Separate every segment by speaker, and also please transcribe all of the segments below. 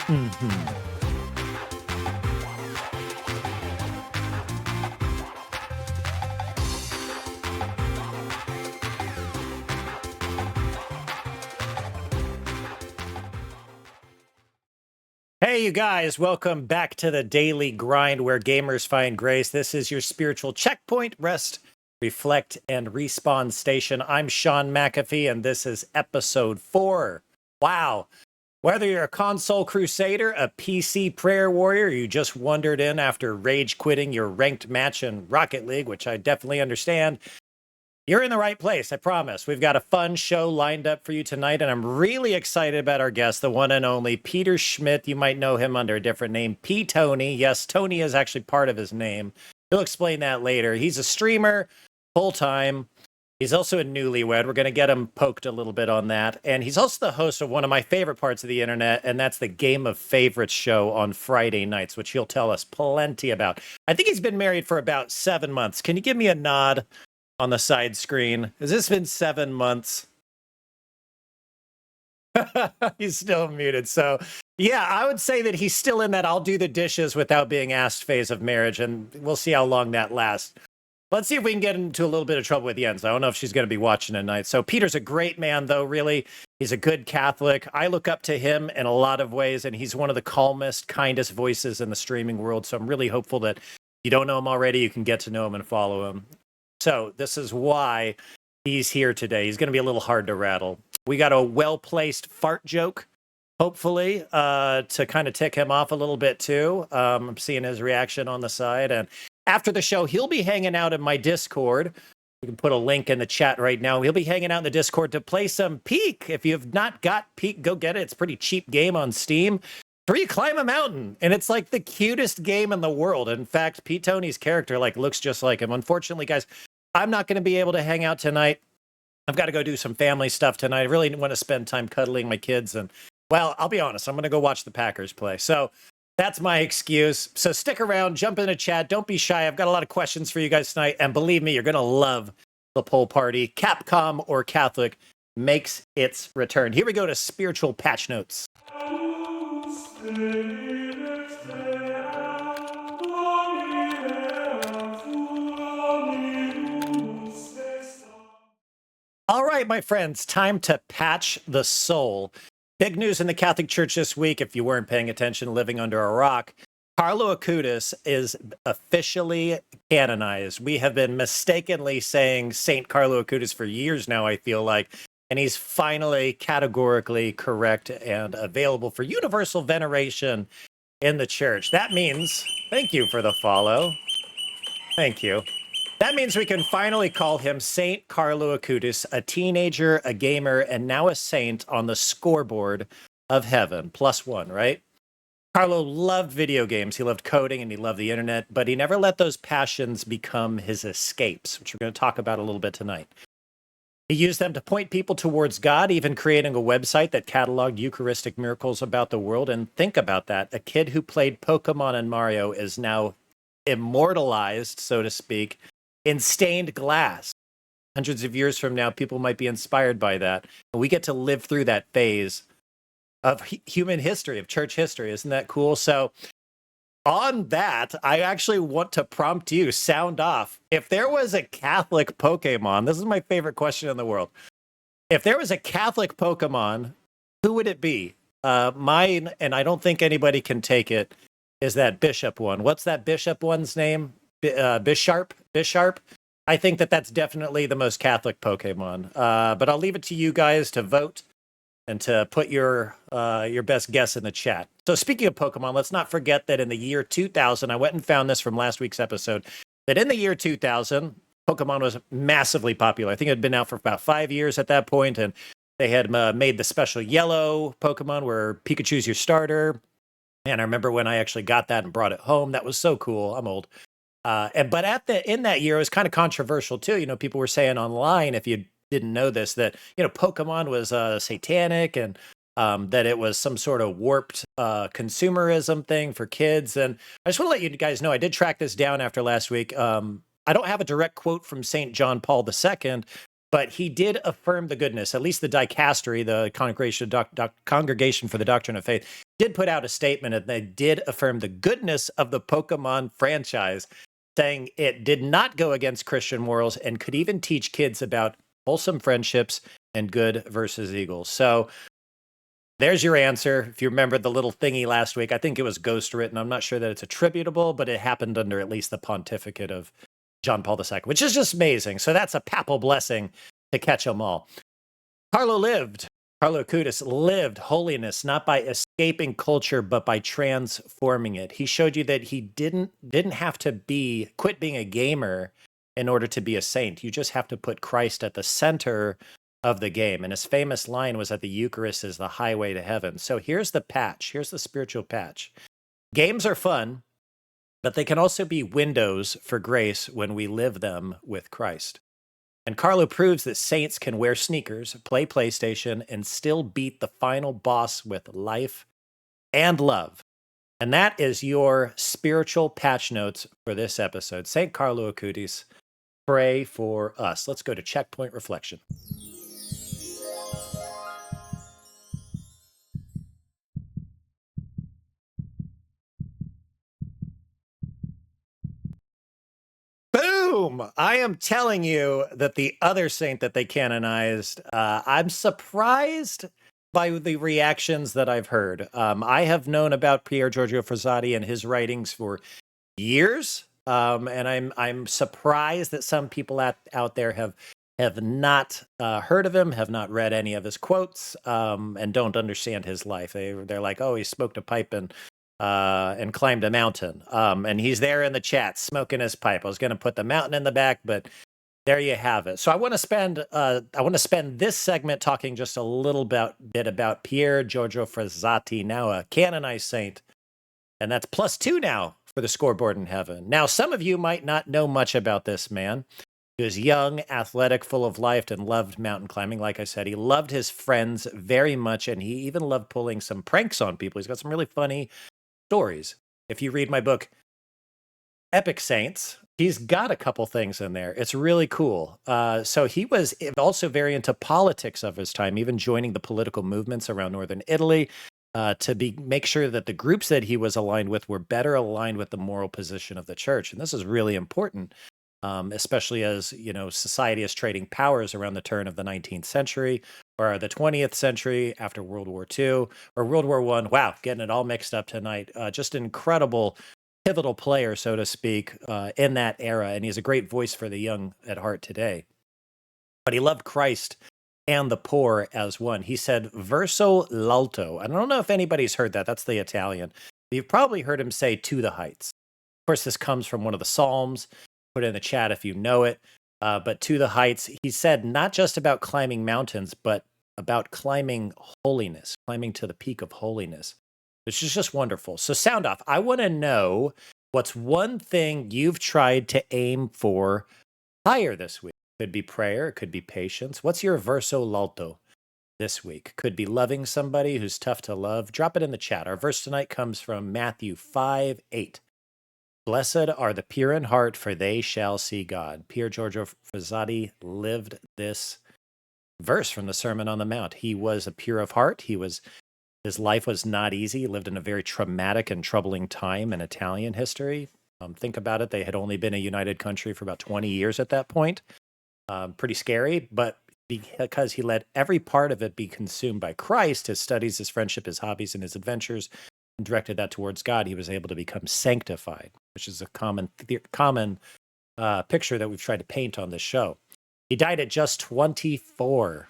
Speaker 1: Mhm. Hey, you guys, welcome back to the Daily Grind where gamers find grace. This is your spiritual checkpoint, rest, reflect, and respawn station. I'm Shaun McAfee, and this is episode 4. Wow. Whether you're a console crusader, a PC prayer warrior, or you just wandered in after rage quitting your ranked match in Rocket League, which I definitely understand, you're in the right place, I promise. We've got a fun show lined up for you tonight, and I'm really excited about our guest, the one and only Peter Schmidt. You might know him under a different name, P. Tony. Yes, Tony is actually part of his name. He'll explain that later. He's a streamer, full-time. He's also a newlywed. We're going to get him poked a little bit on that. And he's also the host of one of my favorite parts of the internet, and that's the Game of Favorites show on Friday nights, which he'll tell us plenty about. I think he's been married for about 7 months. Can you give me a nod on the side screen? Has this been 7 months? He's still muted. So, yeah, I would say that he's still in that I'll do the dishes without being asked phase of marriage, and we'll see how long that lasts. Let's see if we can get into a little bit of trouble with Jens. I don't know if she's going to be watching tonight. So Peter's a great man, though, really. He's a good Catholic. I look up to him in a lot of ways, and he's one of the calmest, kindest voices in the streaming world. So I'm really hopeful that if you don't know him already, you can get to know him and follow him. So this is why he's here today. He's going to be a little hard to rattle. We got a well-placed fart joke, hopefully, to kind of tick him off a little bit, too. I'm seeing his reaction on the side. And after the show, he'll be hanging out in my Discord. You can put a link in the chat right now. He'll be hanging out in the Discord to play some Peak. If you've not got Peak, go get it. It's a pretty cheap game on Steam. Where you climb a mountain, and it's like the cutest game in the world. In fact, Pete Tony's character looks just like him. Unfortunately, guys, I'm not going to be able to hang out tonight. I've got to go do some family stuff tonight. I really want to spend time cuddling my kids, and well, I'll be honest, I'm going to go watch the Packers play. So that's my excuse. So stick around, jump in the chat. Don't be shy. I've got a lot of questions for you guys tonight, and believe me, you're going to love the poll party. Capcom or Catholic makes its return. Here we go to spiritual patch notes. All right, my friends, time to patch the soul. Big news in the Catholic Church this week, if you weren't paying attention, living under a rock. Carlo Acutis is officially canonized. We have been mistakenly saying Saint Carlo Acutis for years now, I feel like. And he's finally categorically correct and available for universal veneration in the church. That means, thank you for the follow. Thank you. That means we can finally call him Saint Carlo Acutis, a teenager, a gamer, and now a saint on the scoreboard of heaven. +1, right? Carlo loved video games. He loved coding and he loved the internet, but he never let those passions become his escapes, which we're going to talk about a little bit tonight. He used them to point people towards God, even creating a website that cataloged Eucharistic miracles about the world. And think about that. A kid who played Pokemon and Mario is now immortalized, so to speak, in stained glass. Hundreds of years from now, people might be inspired by that. And we get to live through that phase of human history, of church history. Isn't that cool? So on that, I actually want to prompt you, sound off. If there was a Catholic Pokemon, this is my favorite question in the world. If there was a Catholic Pokemon, who would it be? Mine, and I don't think anybody can take it, is that Bishop one. What's that Bishop one's name? Bisharp? I think that's definitely the most Catholic Pokemon. But I'll leave it to you guys to vote and to put your best guess in the chat. So speaking of Pokemon, let's not forget that in the year 2000, I went and found this from last week's episode, that in the year 2000, Pokemon was massively popular. I think it had been out for about 5 years at that point, and they had made the special yellow Pokemon where Pikachu's your starter. And I remember when I actually got that and brought it home. That was so cool. I'm old. But in that year, it was kind of controversial too. You know, people were saying online, if you didn't know this, that, you know, Pokemon was satanic and that it was some sort of warped consumerism thing for kids. And I just want to let you guys know, I did track this down after last week. I don't have a direct quote from St. John Paul II, but he did affirm the goodness, at least the dicastery, the Congregation for the Doctrine of Faith, did put out a statement and they did affirm the goodness of the Pokemon franchise, saying it did not go against Christian morals and could even teach kids about wholesome friendships and good versus evil. So there's your answer. If you remember the little thingy last week, I think it was ghost written. I'm not sure that it's attributable, but it happened under at least the pontificate of John Paul II, which is just amazing. So that's a papal blessing to catch them all. Carlo Acutis lived holiness not by escaping culture, but by transforming it. He showed you that he didn't have to quit being a gamer in order to be a saint. You just have to put Christ at the center of the game. And his famous line was that the Eucharist is the highway to heaven. So here's the patch. Here's the spiritual patch. Games are fun, but they can also be windows for grace when we live them with Christ. And Carlo proves that saints can wear sneakers, play PlayStation, and still beat the final boss with life and love. And that is your spiritual patch notes for this episode. St. Carlo Acutis, pray for us. Let's go to Checkpoint Reflection. Boom! I am telling you that the other saint that they canonized, I'm surprised by the reactions that I've heard. I have known about Pier Giorgio Frassati and his writings for years, and I'm surprised that some people out there have not heard of him, have not read any of his quotes, and don't understand his life. They're like, oh, he smoked a pipe and climbed a mountain. And he's there in the chat smoking his pipe. I was going to put the mountain in the back, but there you have it. So I want to spend this segment talking just a little bit about Pier Giorgio Frassati, now a canonized saint, and that's +2 now for the scoreboard in heaven. Now, some of you might not know much about this man. He was young, athletic, full of life, and loved mountain climbing. Like I said, he loved his friends very much, and he even loved pulling some pranks on people. He's got some really funny stories. If you read my book, Epic Saints, he's got a couple things in there. It's really cool. So he was also very into politics of his time, even joining the political movements around northern Italy to make sure that the groups that he was aligned with were better aligned with the moral position of the church. And this is really important, especially as society is trading powers around the turn of the 19th century or the 20th century after World War II or World War I. Wow, getting it all mixed up tonight. Just an incredible, pivotal player, so to speak, in that era. And he's a great voice for the young at heart today. But he loved Christ and the poor as one. He said, verso l'alto. I don't know if anybody's heard that. That's the Italian. You've probably heard him say to the heights. Of course, this comes from one of the Psalms. Put it in the chat if you know it. But to the heights, he said not just about climbing mountains, but about climbing holiness, climbing to the peak of holiness, which is just wonderful. So sound off. I want to know what's one thing you've tried to aim for higher this week. Could be prayer, it could be patience. What's your verso l'alto this week? Could be loving somebody who's tough to love. Drop it in the chat. Our verse tonight comes from Matthew 5:8. Blessed are the pure in heart, for they shall see God. Pier Giorgio Frassati lived this verse from the Sermon on the Mount. He was a pure of heart. His life was not easy. He lived in a very traumatic and troubling time in Italian history. Think about it. They had only been a united country for about 20 years at that point. Pretty scary, but because he let every part of it be consumed by Christ, his studies, his friendship, his hobbies, and his adventures, and directed that towards God, he was able to become sanctified, which is a common picture that we've tried to paint on this show. He died at just 24,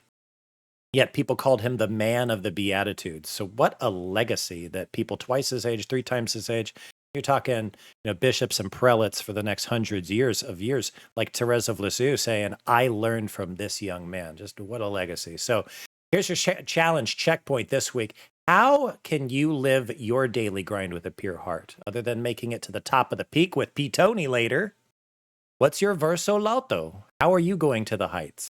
Speaker 1: yet people called him the man of the Beatitudes. So what a legacy that people twice his age, 3 times his age, you're talking bishops and prelates for the next hundreds of years, like Therese of Lisieux saying, I learned from this young man. Just what a legacy. So here's your challenge checkpoint this week. How can you live your daily grind with a pure heart, other than making it to the top of the peak with P. Tony later? What's your verso l'alto? How are you going to the heights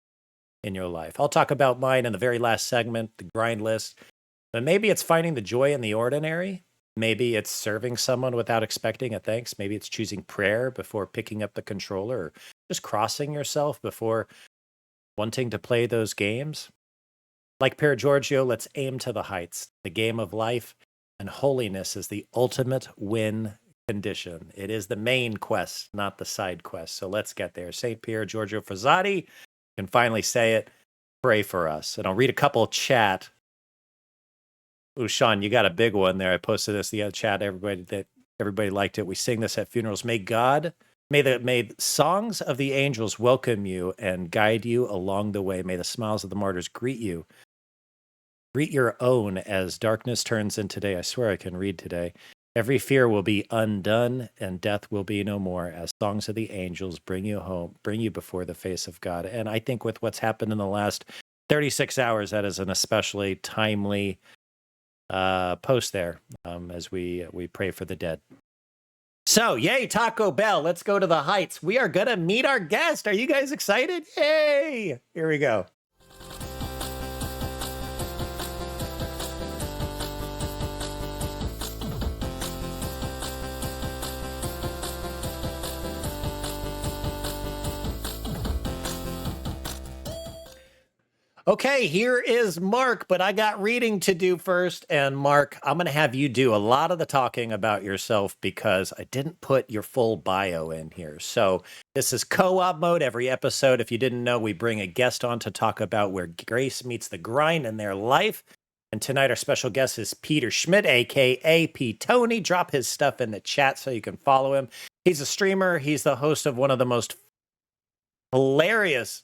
Speaker 1: in your life? I'll talk about mine in the very last segment, the grind list. But maybe it's finding the joy in the ordinary. Maybe it's serving someone without expecting a thanks. Maybe it's choosing prayer before picking up the controller, or just crossing yourself before wanting to play those games. Like Pier Giorgio, let's aim to the heights. The game of life and holiness is the ultimate win condition. It is the main quest, not the side quest. So let's get there. St. Pier Giorgio Frassati can finally say it. Pray for us. And I'll read a couple chat. Ooh, Shaun, you got a big one there. I posted this in the other chat. Everybody liked it. We sing this at funerals. May the songs of the angels welcome you and guide you along the way. May the smiles of the martyrs greet you. Greet your own as darkness turns into day. I swear I can read today. Every fear will be undone and death will be no more as songs of the angels bring you home, bring you before the face of God. And I think with what's happened in the last 36 hours, that is an especially timely post there as we pray for the dead. So, yay, Taco Bell. Let's go to the heights. We are going to meet our guest. Are you guys excited? Yay! Here we go. Okay, here is Mark, but I got reading to do first. And Mark, I'm going to have you do a lot of the talking about yourself because I didn't put your full bio in here. So this is co-op mode every episode. If you didn't know, we bring a guest on to talk about where grace meets the grind in their life. And tonight our special guest is Peter Schmidt, a.k.a. P. Tony. Drop his stuff in the chat so you can follow him. He's a streamer. He's the host of one of the most hilarious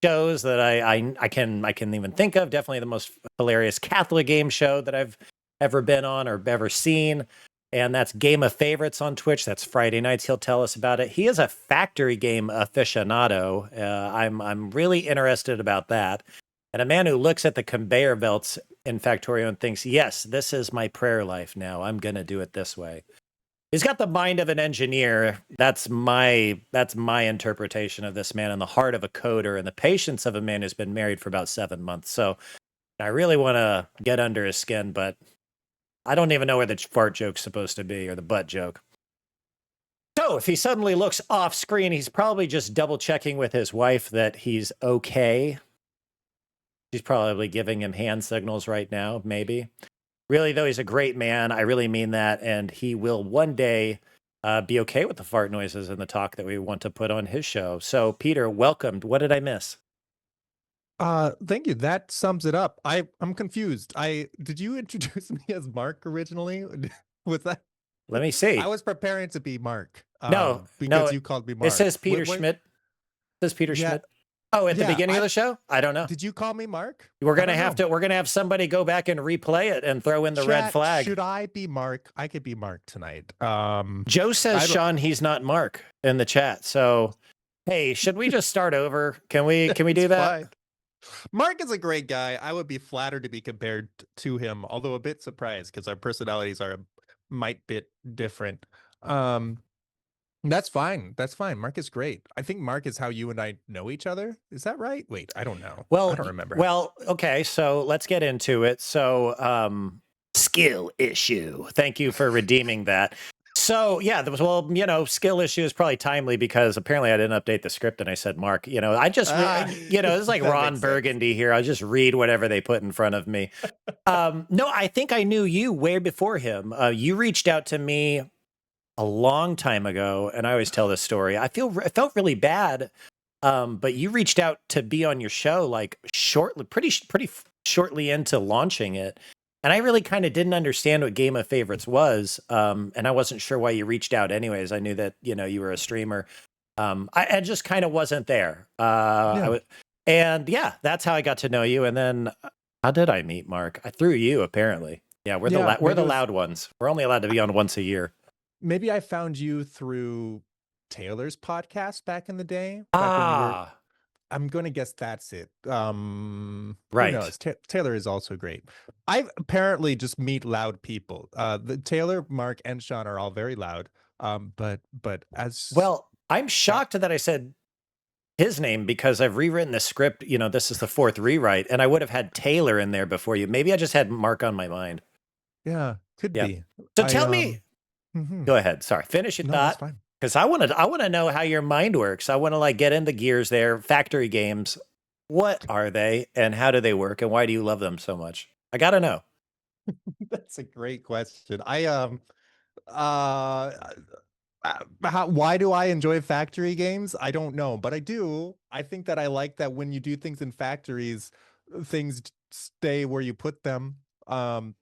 Speaker 1: shows that I can even think of. Definitely the most hilarious Catholic game show that I've ever been on or ever seen. And that's Game of Favorites on Twitch. That's Friday nights. He'll tell us about it. He is a factory game aficionado. I'm really interested about that. And a man who looks at the conveyor belts in Factorio and thinks, yes, this is my prayer life now. I'm going to do it this way. He's got the mind of an engineer. That's my interpretation of this man, and the heart of a coder and the patience of a man who's been married for about 7 months. So I really want to get under his skin, but I don't even know where the fart joke's supposed to be or the butt joke. So if he suddenly looks off screen, he's probably just double checking with his wife that he's okay. She's probably giving him hand signals right now, maybe. Really, though, he's a great man. I really mean that. And he will one day be okay with the fart noises and the talk that we want to put on his show. So, Peter, welcome. What did I miss?
Speaker 2: Thank you. That sums it up. I'm confused. Did you introduce me as Mark originally? Was that?
Speaker 1: Let me see.
Speaker 2: I was preparing to be Mark.
Speaker 1: Because
Speaker 2: you called me Mark.
Speaker 1: It says Peter Schmidt. It says Peter Schmidt. Oh, at the beginning of the show? I don't know.
Speaker 2: Did you call me Mark?
Speaker 1: We're gonna have somebody go back and replay it and throw in the red flag.
Speaker 2: Should I be Mark? I could be Mark tonight.
Speaker 1: Joe says, Shaun, he's not Mark in the chat. So, hey, should we just start over? Can we do that?
Speaker 2: Fine. Mark is a great guy. I would be flattered to be compared to him, although a bit surprised because our personalities are a bit different. That's fine. That's fine. Mark is great. I think Mark is how you and I know each other. Is that right? Wait, I don't know.
Speaker 1: Well,
Speaker 2: I don't remember.
Speaker 1: Well, okay. So let's get into it. So, skill issue. Thank you for redeeming that. So yeah, skill issue is probably timely because apparently I didn't update the script and I said, Mark, I just, this is like Ron Burgundy here. I'll just read whatever they put in front of me. No, I think I knew you way before him. You reached out to me a long time ago, and I always tell this story. I felt really bad, but you reached out to be on your show like pretty shortly into launching it, and I really kind of didn't understand what Game of Favorites was, and I wasn't sure why you reached out. Anyways, I knew that you were a streamer. I just kind of wasn't there, and that's how I got to know you. And then how did I meet Mark? I through you apparently. Yeah, we're the loud ones. We're only allowed to be on once a year.
Speaker 2: Maybe I found you through Taylor's podcast back in the day. I'm going to guess that's it.
Speaker 1: Right.
Speaker 2: Who knows? Taylor is also great. I apparently just meet loud people. The Taylor, Mark, and Shaun are all very loud. But as
Speaker 1: well, I'm shocked that I said his name because I've rewritten the script. This is the 4th rewrite, and I would have had Taylor in there before you. Maybe I just had Mark on my mind.
Speaker 2: Yeah, could be.
Speaker 1: So tell me. Go ahead. Sorry. Finish your thought. Because I want to know how your mind works. I want to get into gears there. Factory games. What are they and how do they work and why do you love them so much? I got to know.
Speaker 2: That's a great question. Uh, why do I enjoy factory games? I don't know, but I do. I think that I like that when you do things in factories, things stay where you put them.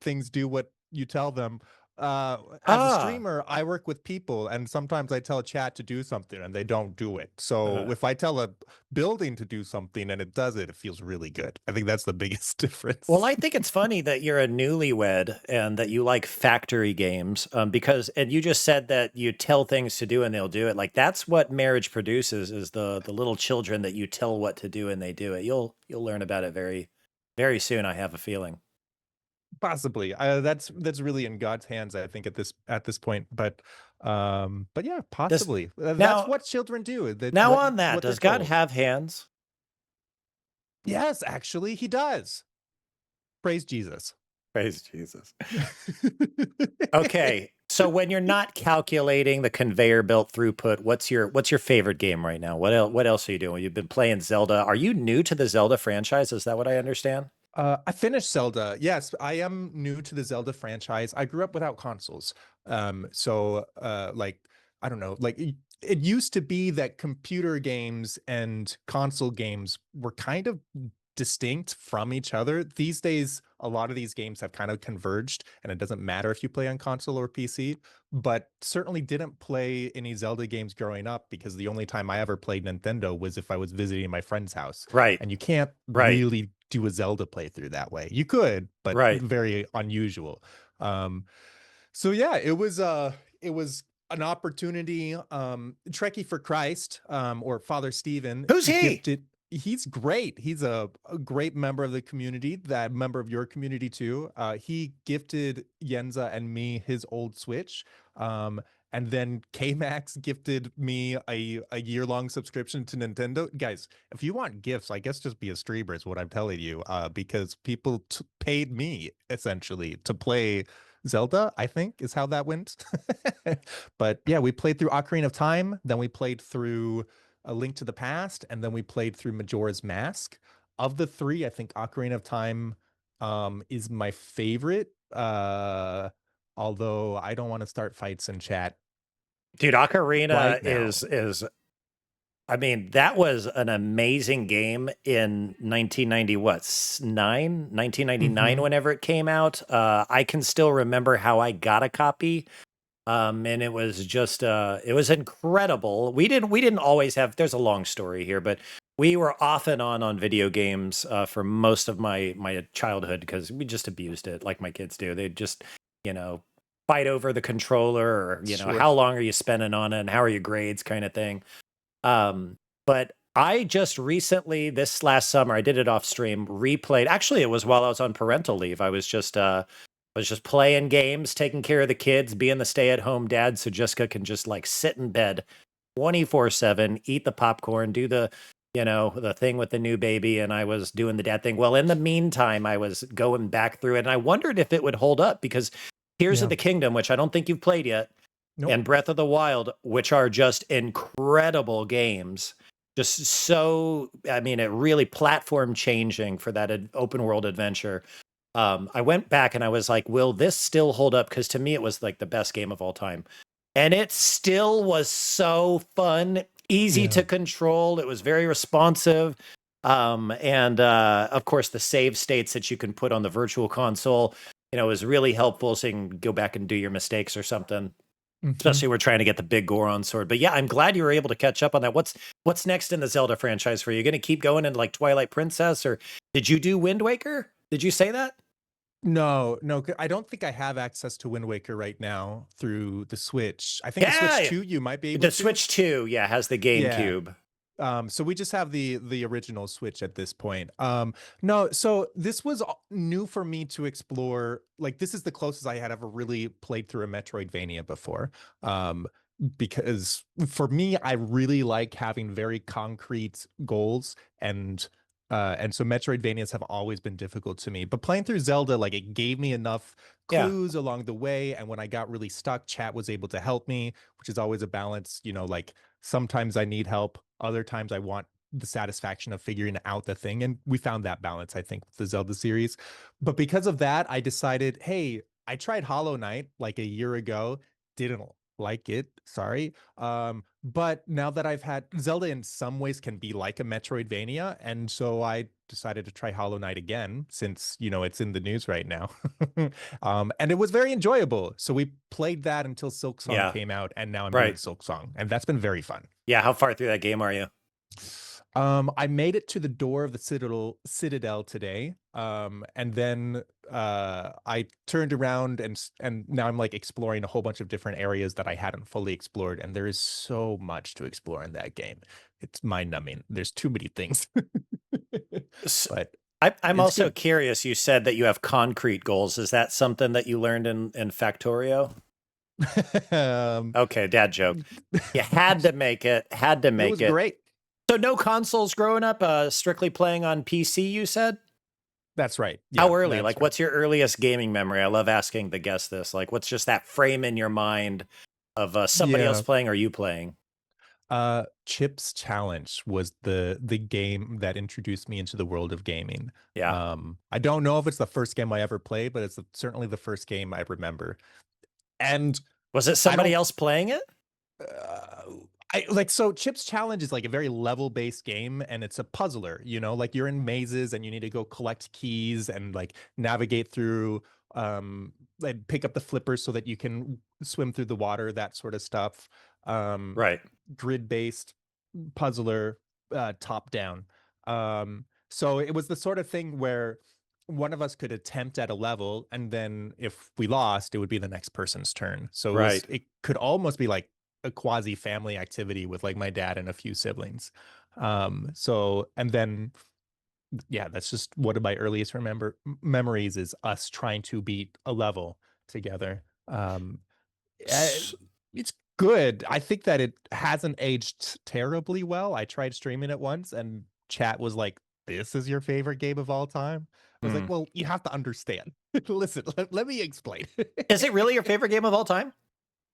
Speaker 2: Things do what you tell them. As a
Speaker 1: Ah,
Speaker 2: streamer, I work with people, and sometimes I tell chat to do something and they don't do it. So
Speaker 1: uh,
Speaker 2: if I tell a building to do something and it does it, it feels really good. I think that's the biggest
Speaker 1: well,
Speaker 2: difference.
Speaker 1: I think it's funny that you're a newlywed and that you like factory games, because and you just said that you tell things to do and they'll do it. Like that's what marriage produces is the little children that you tell what to do and they do it. You'll learn about it very soon, I have a feeling.
Speaker 2: Possibly. That's really in God's hands, I think, at this point. But yeah,
Speaker 1: Does
Speaker 2: possibly. That's
Speaker 1: now
Speaker 2: what children do. That's
Speaker 1: now on that,
Speaker 2: what they're
Speaker 1: does God
Speaker 2: told.
Speaker 1: have hands?
Speaker 2: Yes, actually, he does. Praise Jesus.
Speaker 1: Praise Jesus. Okay. So when you're not calculating the conveyor belt throughput, what's your favorite game right now? What else are you doing? You've been playing Zelda. Are you new to the Zelda franchise? Is that what I understand?
Speaker 2: I finished Zelda. Yes, I am new to the Zelda franchise. I grew up without consoles. Like I don't know, like it used to be that computer games and console games were kind of distinct from each other. These days, a lot of these games have kind of converged, and it doesn't matter if you play on console or PC. But certainly didn't play any Zelda games growing up because the only time I ever played Nintendo was if I was visiting my friend's house,
Speaker 1: Right.
Speaker 2: and you can't
Speaker 1: Right.
Speaker 2: really do a Zelda playthrough that way. You could, but
Speaker 1: Right.
Speaker 2: very unusual. Um, so yeah, it was an opportunity. Trekkie for Christ, or Father Stephen
Speaker 1: Who's he?
Speaker 2: gifted. He's great. He's a great member of the community, that member of your community too. He gifted Yenza and me his old Switch. And then K-Max gifted me a year-long subscription to Nintendo. Guys, if you want gifts, I guess just be a streamer is what I'm telling you. Because people paid me essentially to play Zelda, I think is how that went. But yeah, we played through Ocarina of Time, then we played through A Link to the Past, and then we played through Majora's Mask. Of the three, I think Ocarina of Time is my favorite. Although I don't want to start fights in chat
Speaker 1: Dude, Ocarina
Speaker 2: right now.
Speaker 1: is I mean, that was an amazing game in 1990 what? 1999
Speaker 2: Hmm.
Speaker 1: whenever it came out. I can still remember how I got a copy. And it was just it was incredible. We didn't always have there's a long story here, but we were off and on video games for most of my childhood because we just abused it like my kids do. They just, you know, fight over the controller or,
Speaker 2: Sure.
Speaker 1: how long are you spending on it and how are your grades kind of thing. But I just recently, this last summer, I did it off stream, replayed. Actually, it was while I was on parental leave. I was just playing games, taking care of the kids, being the stay-at-home dad, so Jessica can just like sit in bed 24/7, eat the popcorn, do the thing with the new baby, and I was doing the dad thing. Well, in the meantime, I was going back through it, and I wondered if it would hold up because Tears of
Speaker 2: Yeah.
Speaker 1: the Kingdom, which I don't think you've played yet,
Speaker 2: Nope.
Speaker 1: and Breath of the Wild, which are just incredible games. Just so, I mean, it really platform changing for that open world adventure. I went back and I was like, will this still hold up? Because to me, it was like the best game of all time. And it still was so fun, easy
Speaker 2: Yeah.
Speaker 1: to control. It was very responsive. And of course, the save states that you can put on the virtual console, is really helpful so you can go back and do your mistakes or something.
Speaker 2: Hmm.
Speaker 1: Especially we're trying to get the big Goron sword. But yeah, I'm glad you were able to catch up on that. What's next in the Zelda franchise for you? You going to keep going into like Twilight Princess, or did you do Wind Waker? Did you say that?
Speaker 2: No, no, I don't think I have access to Wind Waker right now through the Switch. I think the Switch
Speaker 1: Yeah,
Speaker 2: 2 you might be able
Speaker 1: the
Speaker 2: to.
Speaker 1: Switch 2, yeah, has the
Speaker 2: Yeah.
Speaker 1: GameCube.
Speaker 2: So we just have the original Switch at this point. No, so this was new for me to explore. Like this is the closest I had ever really played through a Metroidvania before. Um, because for me, I really like having very concrete goals, and so Metroidvanias have always been difficult to me. But playing through Zelda, like it gave me enough
Speaker 1: Yeah.
Speaker 2: clues along the way, and when I got really stuck, chat was able to help me, which is always a balance, like sometimes I need help, other times I want the satisfaction of figuring out the thing. And we found that balance, I think, with the Zelda series. But because of that, I decided, hey, I tried Hollow Knight like a year ago, didn't like it, sorry. But now that I've had Zelda in some ways can be like a Metroidvania, and so I decided to try Hollow Knight again since, it's in the news right now. And it was very enjoyable. So we played that until Silk Song
Speaker 1: Yeah.
Speaker 2: came out, and now I'm doing
Speaker 1: Right.
Speaker 2: Silk Song, and that's been very fun.
Speaker 1: Yeah. How far through that game are you?
Speaker 2: I made it to the door of the Citadel today. And then I turned around and now I'm like exploring a whole bunch of different areas that I hadn't fully explored, and there is so much to explore in that game. It's mind-numbing. There's too many things.
Speaker 1: S-
Speaker 2: But
Speaker 1: I'm
Speaker 2: it's
Speaker 1: also
Speaker 2: good.
Speaker 1: curious. You said that you have concrete goals. Is that something that you learned in Factorio?
Speaker 2: um,
Speaker 1: Okay, dad joke. You had to make it. Had to
Speaker 2: it
Speaker 1: make
Speaker 2: was
Speaker 1: it.
Speaker 2: great.
Speaker 1: So no consoles growing up. Strictly playing on PC. You said.
Speaker 2: That's right. Yeah,
Speaker 1: How early?
Speaker 2: that's
Speaker 1: Like,
Speaker 2: right.
Speaker 1: what's your earliest gaming memory? I love asking the guests this. Like, what's just that frame in your mind of somebody else
Speaker 2: Yeah.
Speaker 1: playing or you playing?
Speaker 2: Chips Challenge was the game that introduced me into the world of gaming.
Speaker 1: Yeah.
Speaker 2: I don't know if it's the first game I ever played, but it's certainly the first game I remember. And
Speaker 1: Was it
Speaker 2: I
Speaker 1: somebody
Speaker 2: don't,
Speaker 1: else playing it?
Speaker 2: uh, I like so Chips Challenge is like a very level-based game, and it's a puzzler, like you're in mazes and you need to go collect keys and like navigate through and pick up the flippers so that you can swim through the water, that sort of stuff. Um,
Speaker 1: Right.
Speaker 2: Grid-based puzzler, top down. So it was the sort of thing where one of us could attempt at a level, and then if we lost, it would be the next person's turn. So
Speaker 1: Right.
Speaker 2: it could almost be like a quasi family activity with like my dad and a few siblings. So and then yeah, that's just one of my earliest memories is us trying to beat a level together. Uh,
Speaker 1: S-
Speaker 2: it's good. I think that it hasn't aged terribly well. I tried streaming it once, and chat was like, "This is your favorite game of all time." I was like,
Speaker 1: hmm.
Speaker 2: "Well, you have to understand. Listen, let me explain."
Speaker 1: Is it really your favorite game of all time?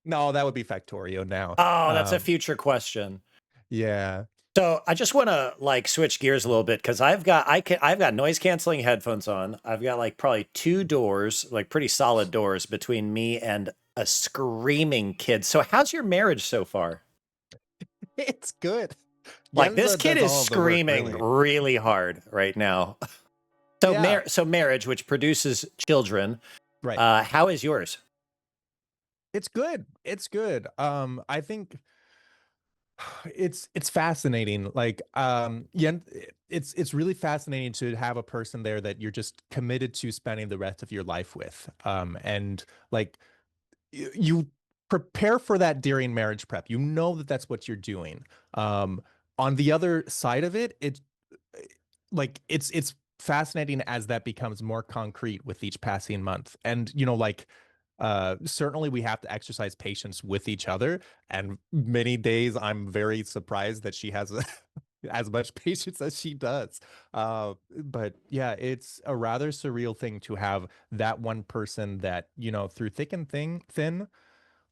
Speaker 2: No, that would be Factorio now.
Speaker 1: Oh, that's a future question.
Speaker 2: Yeah.
Speaker 1: So I just want to like switch gears a little bit because I've got noise canceling headphones on. I've got like probably two doors, like pretty solid doors between me and a screaming kid. So how's your marriage so far?
Speaker 2: It's good.
Speaker 1: Like this
Speaker 2: Yenza
Speaker 1: kid
Speaker 2: does
Speaker 1: is
Speaker 2: all of the work,
Speaker 1: screaming
Speaker 2: really.
Speaker 1: really hard right now. So
Speaker 2: Yeah,
Speaker 1: so marriage, which produces children,
Speaker 2: right.
Speaker 1: how is yours?
Speaker 2: It's good. It's good. I think it's fascinating. Like, yeah, it's really fascinating to have a person there that you're just committed to spending the rest of your life with. And like you prepare for that during marriage prep. You know that that's what you're doing. On the other side of it, like it's fascinating as that becomes more concrete with each passing month. And like certainly we have to exercise patience with each other, and many days I'm very surprised that she has as much patience as she does. But yeah, it's a rather surreal thing to have that one person that, through thick and thin,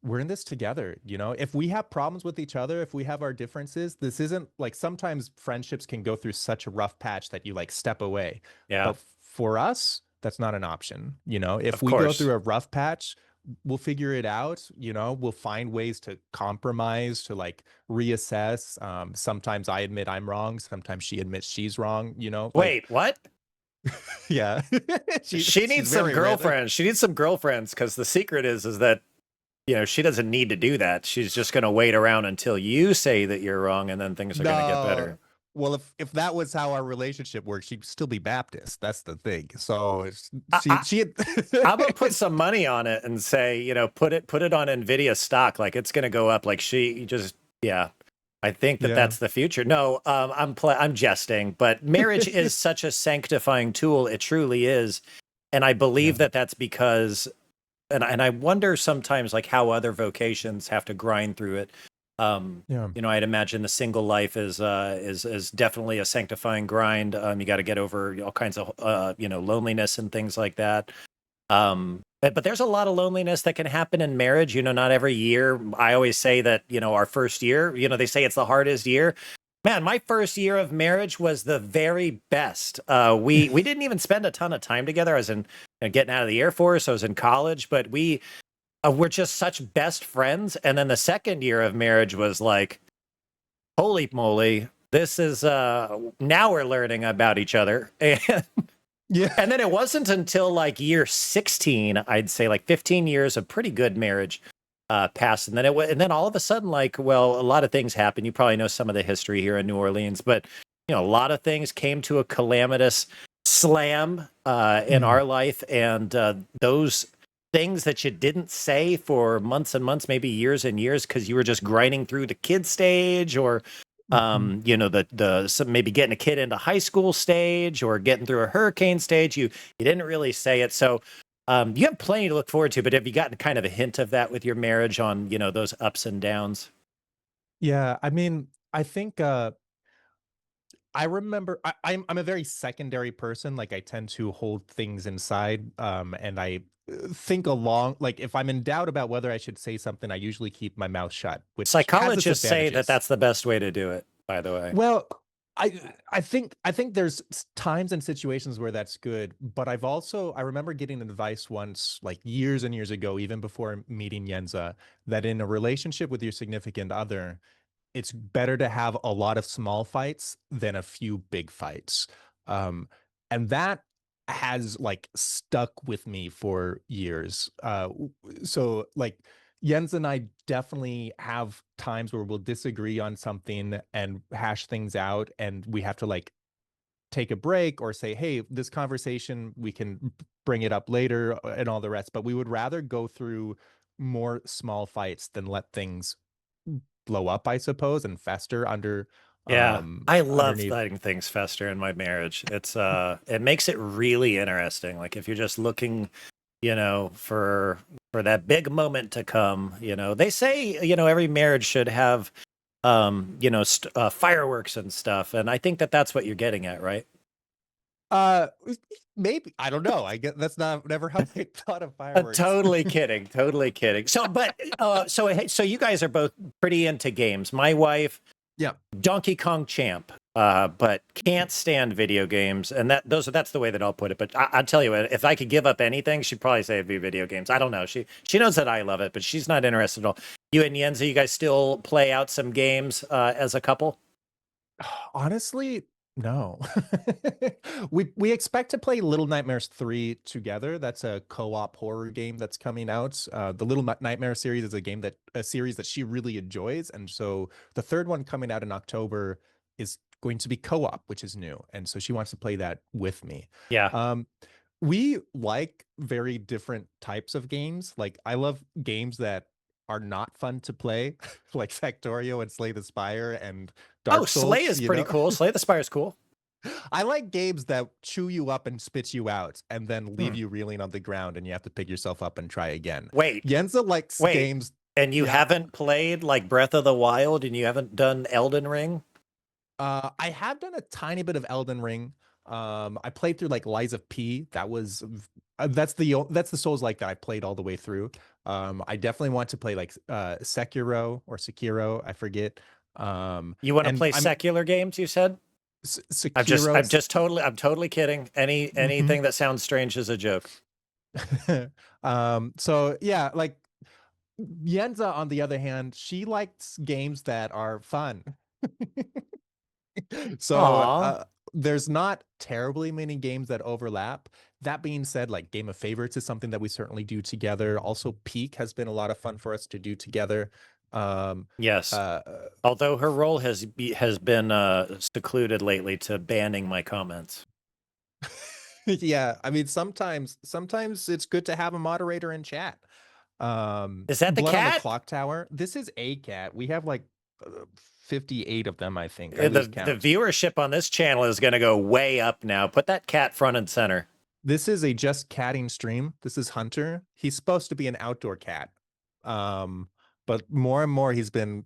Speaker 2: we're in this together. If we have problems with each other, if we have our differences, this isn't like, sometimes friendships can go through such a rough patch that you like step away.
Speaker 1: Yeah,
Speaker 2: But for us, that's not an option. If
Speaker 1: of
Speaker 2: we go
Speaker 1: course.
Speaker 2: through a rough patch, we'll figure it out. We'll find ways to compromise, to like reassess. Sometimes I admit I'm wrong, sometimes she admits she's wrong, like,
Speaker 1: Wait, what?
Speaker 2: yeah.
Speaker 1: She
Speaker 2: She's
Speaker 1: needs some
Speaker 2: very random.
Speaker 1: girlfriends. She needs some girlfriends because the secret is that she doesn't need to do that. She's just going to wait around until you say that you're wrong, and then things are going to get
Speaker 2: No.
Speaker 1: better.
Speaker 2: Well, if that was how our relationship worked, she'd still be Baptist. That's the thing. So
Speaker 1: I, I,
Speaker 2: she had
Speaker 1: I'm gonna put some money on it and say, put it on Nvidia stock. Like it's going to go up. Like she just, yeah. I think that
Speaker 2: yeah.
Speaker 1: that's the future. No, I'm jesting, but marriage is such a sanctifying tool. It truly is, and I believe
Speaker 2: Yeah.
Speaker 1: that that's because, and I wonder sometimes like how other vocations have to grind through it.
Speaker 2: Yeah.
Speaker 1: I'd imagine the single life is definitely a sanctifying grind. You got to get over all kinds of loneliness and things like that. But there's a lot of loneliness that can happen in marriage. Not every year. I always say that our first year. They say it's the hardest year. Man, my first year of marriage was the very best. We didn't even spend a ton of time together. I was in getting out of the Air Force. I was in college, but we're just such best friends. And then the second year of marriage was like, holy moly, this is now we're learning about each other.
Speaker 2: Yeah.
Speaker 1: And then it wasn't until like year 16, I'd say like 15 years of pretty good marriage passed. And then and then all of a sudden, like, well, a lot of things happened. You probably know some of the history here in New Orleans, but a lot of things came to a calamitous slam in our life. And those things that you didn't say for months and months, maybe years and years, because you were just grinding through the kid stage, or maybe getting a kid into high school stage, or getting through a hurricane stage. You didn't really say it. So you have plenty to look forward to, but have you gotten kind of a hint of that with your marriage on, those ups and downs?
Speaker 2: Yeah, I mean, I think I remember I'm a very secondary person. Like I tend to hold things inside, and I think along. Like if I'm in doubt about whether I should say something, I usually keep my mouth shut, which has its
Speaker 1: Psychologists say that
Speaker 2: advantages.
Speaker 1: that's the best way to do it, by the way.
Speaker 2: Well, I think there's times and situations where that's good, but I remember getting advice once, like years and years ago, even before meeting Yenza, that in a relationship with your significant other, it's better to have a lot of small fights than a few big fights. Um, and that has like stuck with me for years. So like Jens and I definitely have times where we'll disagree on something and hash things out, and we have to like take a break or say, hey, this conversation, we can bring it up later and all the rest. But we would rather go through more small fights than let things blow up, I suppose, and fester
Speaker 1: Yeah, I love
Speaker 2: underneath.
Speaker 1: letting things fester in my marriage. It makes it really interesting. Like if you're just looking, for that big moment to come. They say, every marriage should have, fireworks and stuff, and I think that that's what you're getting at, right?
Speaker 2: Uh Maybe, I don't know. I get that's not never how I thought of fireworks.
Speaker 1: Totally kidding, totally kidding. So you guys are both pretty into games. My wife,
Speaker 2: Yeah.
Speaker 1: Donkey Kong champ, but can't stand video games, and that's the way that I'll put it. But I'll tell you what, if I could give up anything, she'd probably say it'd be video games. I don't know. She knows that I love it, but she's not interested at all. You and Yenza, you guys still play out some games as a couple?
Speaker 2: Honestly, no. We expect to play Little Nightmares 3 together. That's a co-op horror game that's coming out. The Little Nightmare series is a series that she really enjoys, and so the third one coming out in October is going to be co-op, which is new. And so she wants to play that with me.
Speaker 1: Yeah.
Speaker 2: Um we like very different types of games. Like I love games that are not fun to play, like Factorio and Slay the Spire and
Speaker 1: Oh,
Speaker 2: Dark
Speaker 1: Slay
Speaker 2: Souls,
Speaker 1: is pretty cool. Slay the Spire is cool.
Speaker 2: I like games that chew you up and spit you out and then leave
Speaker 1: Hmm.
Speaker 2: you reeling on the ground and you have to pick yourself up and try again.
Speaker 1: Wait,
Speaker 2: Yenza likes
Speaker 1: wait.
Speaker 2: games.
Speaker 1: And you
Speaker 2: Yeah.
Speaker 1: haven't played like Breath of the Wild, and you haven't done Elden Ring?
Speaker 2: I have done a tiny bit of Elden Ring. I played through like Lies of P. That's the Souls like that I played all the way through. I definitely want to play like Sekiro, I forget.
Speaker 1: You want to
Speaker 2: And
Speaker 1: play
Speaker 2: I'm
Speaker 1: secular games, you said?
Speaker 2: Sekiro.
Speaker 1: I'm totally kidding.
Speaker 2: Mhm.
Speaker 1: Anything that sounds strange is a joke.
Speaker 2: So yeah, like Yenza, on the other hand, she likes games that are fun. So
Speaker 1: Aw.
Speaker 2: there's not terribly many games that overlap. That being said, like Game of Favorites is something that we certainly do together. Also, Peak has been a lot of fun for us to do together. Um,
Speaker 1: Yes.
Speaker 2: uh,
Speaker 1: Although her role has been secluded lately to banning my comments.
Speaker 2: yeah, I mean sometimes it's good to have a moderator in chat.
Speaker 1: Is that the
Speaker 2: Blood on the
Speaker 1: cat?
Speaker 2: Clock Tower. This is a cat. We have like 58 of them, I think. I lose
Speaker 1: The
Speaker 2: count.
Speaker 1: viewership on this channel is going to go way up now. Put that cat front and center.
Speaker 2: This is a just catting stream. This is Hunter. He's supposed to be an outdoor cat. Um, but more and more he's been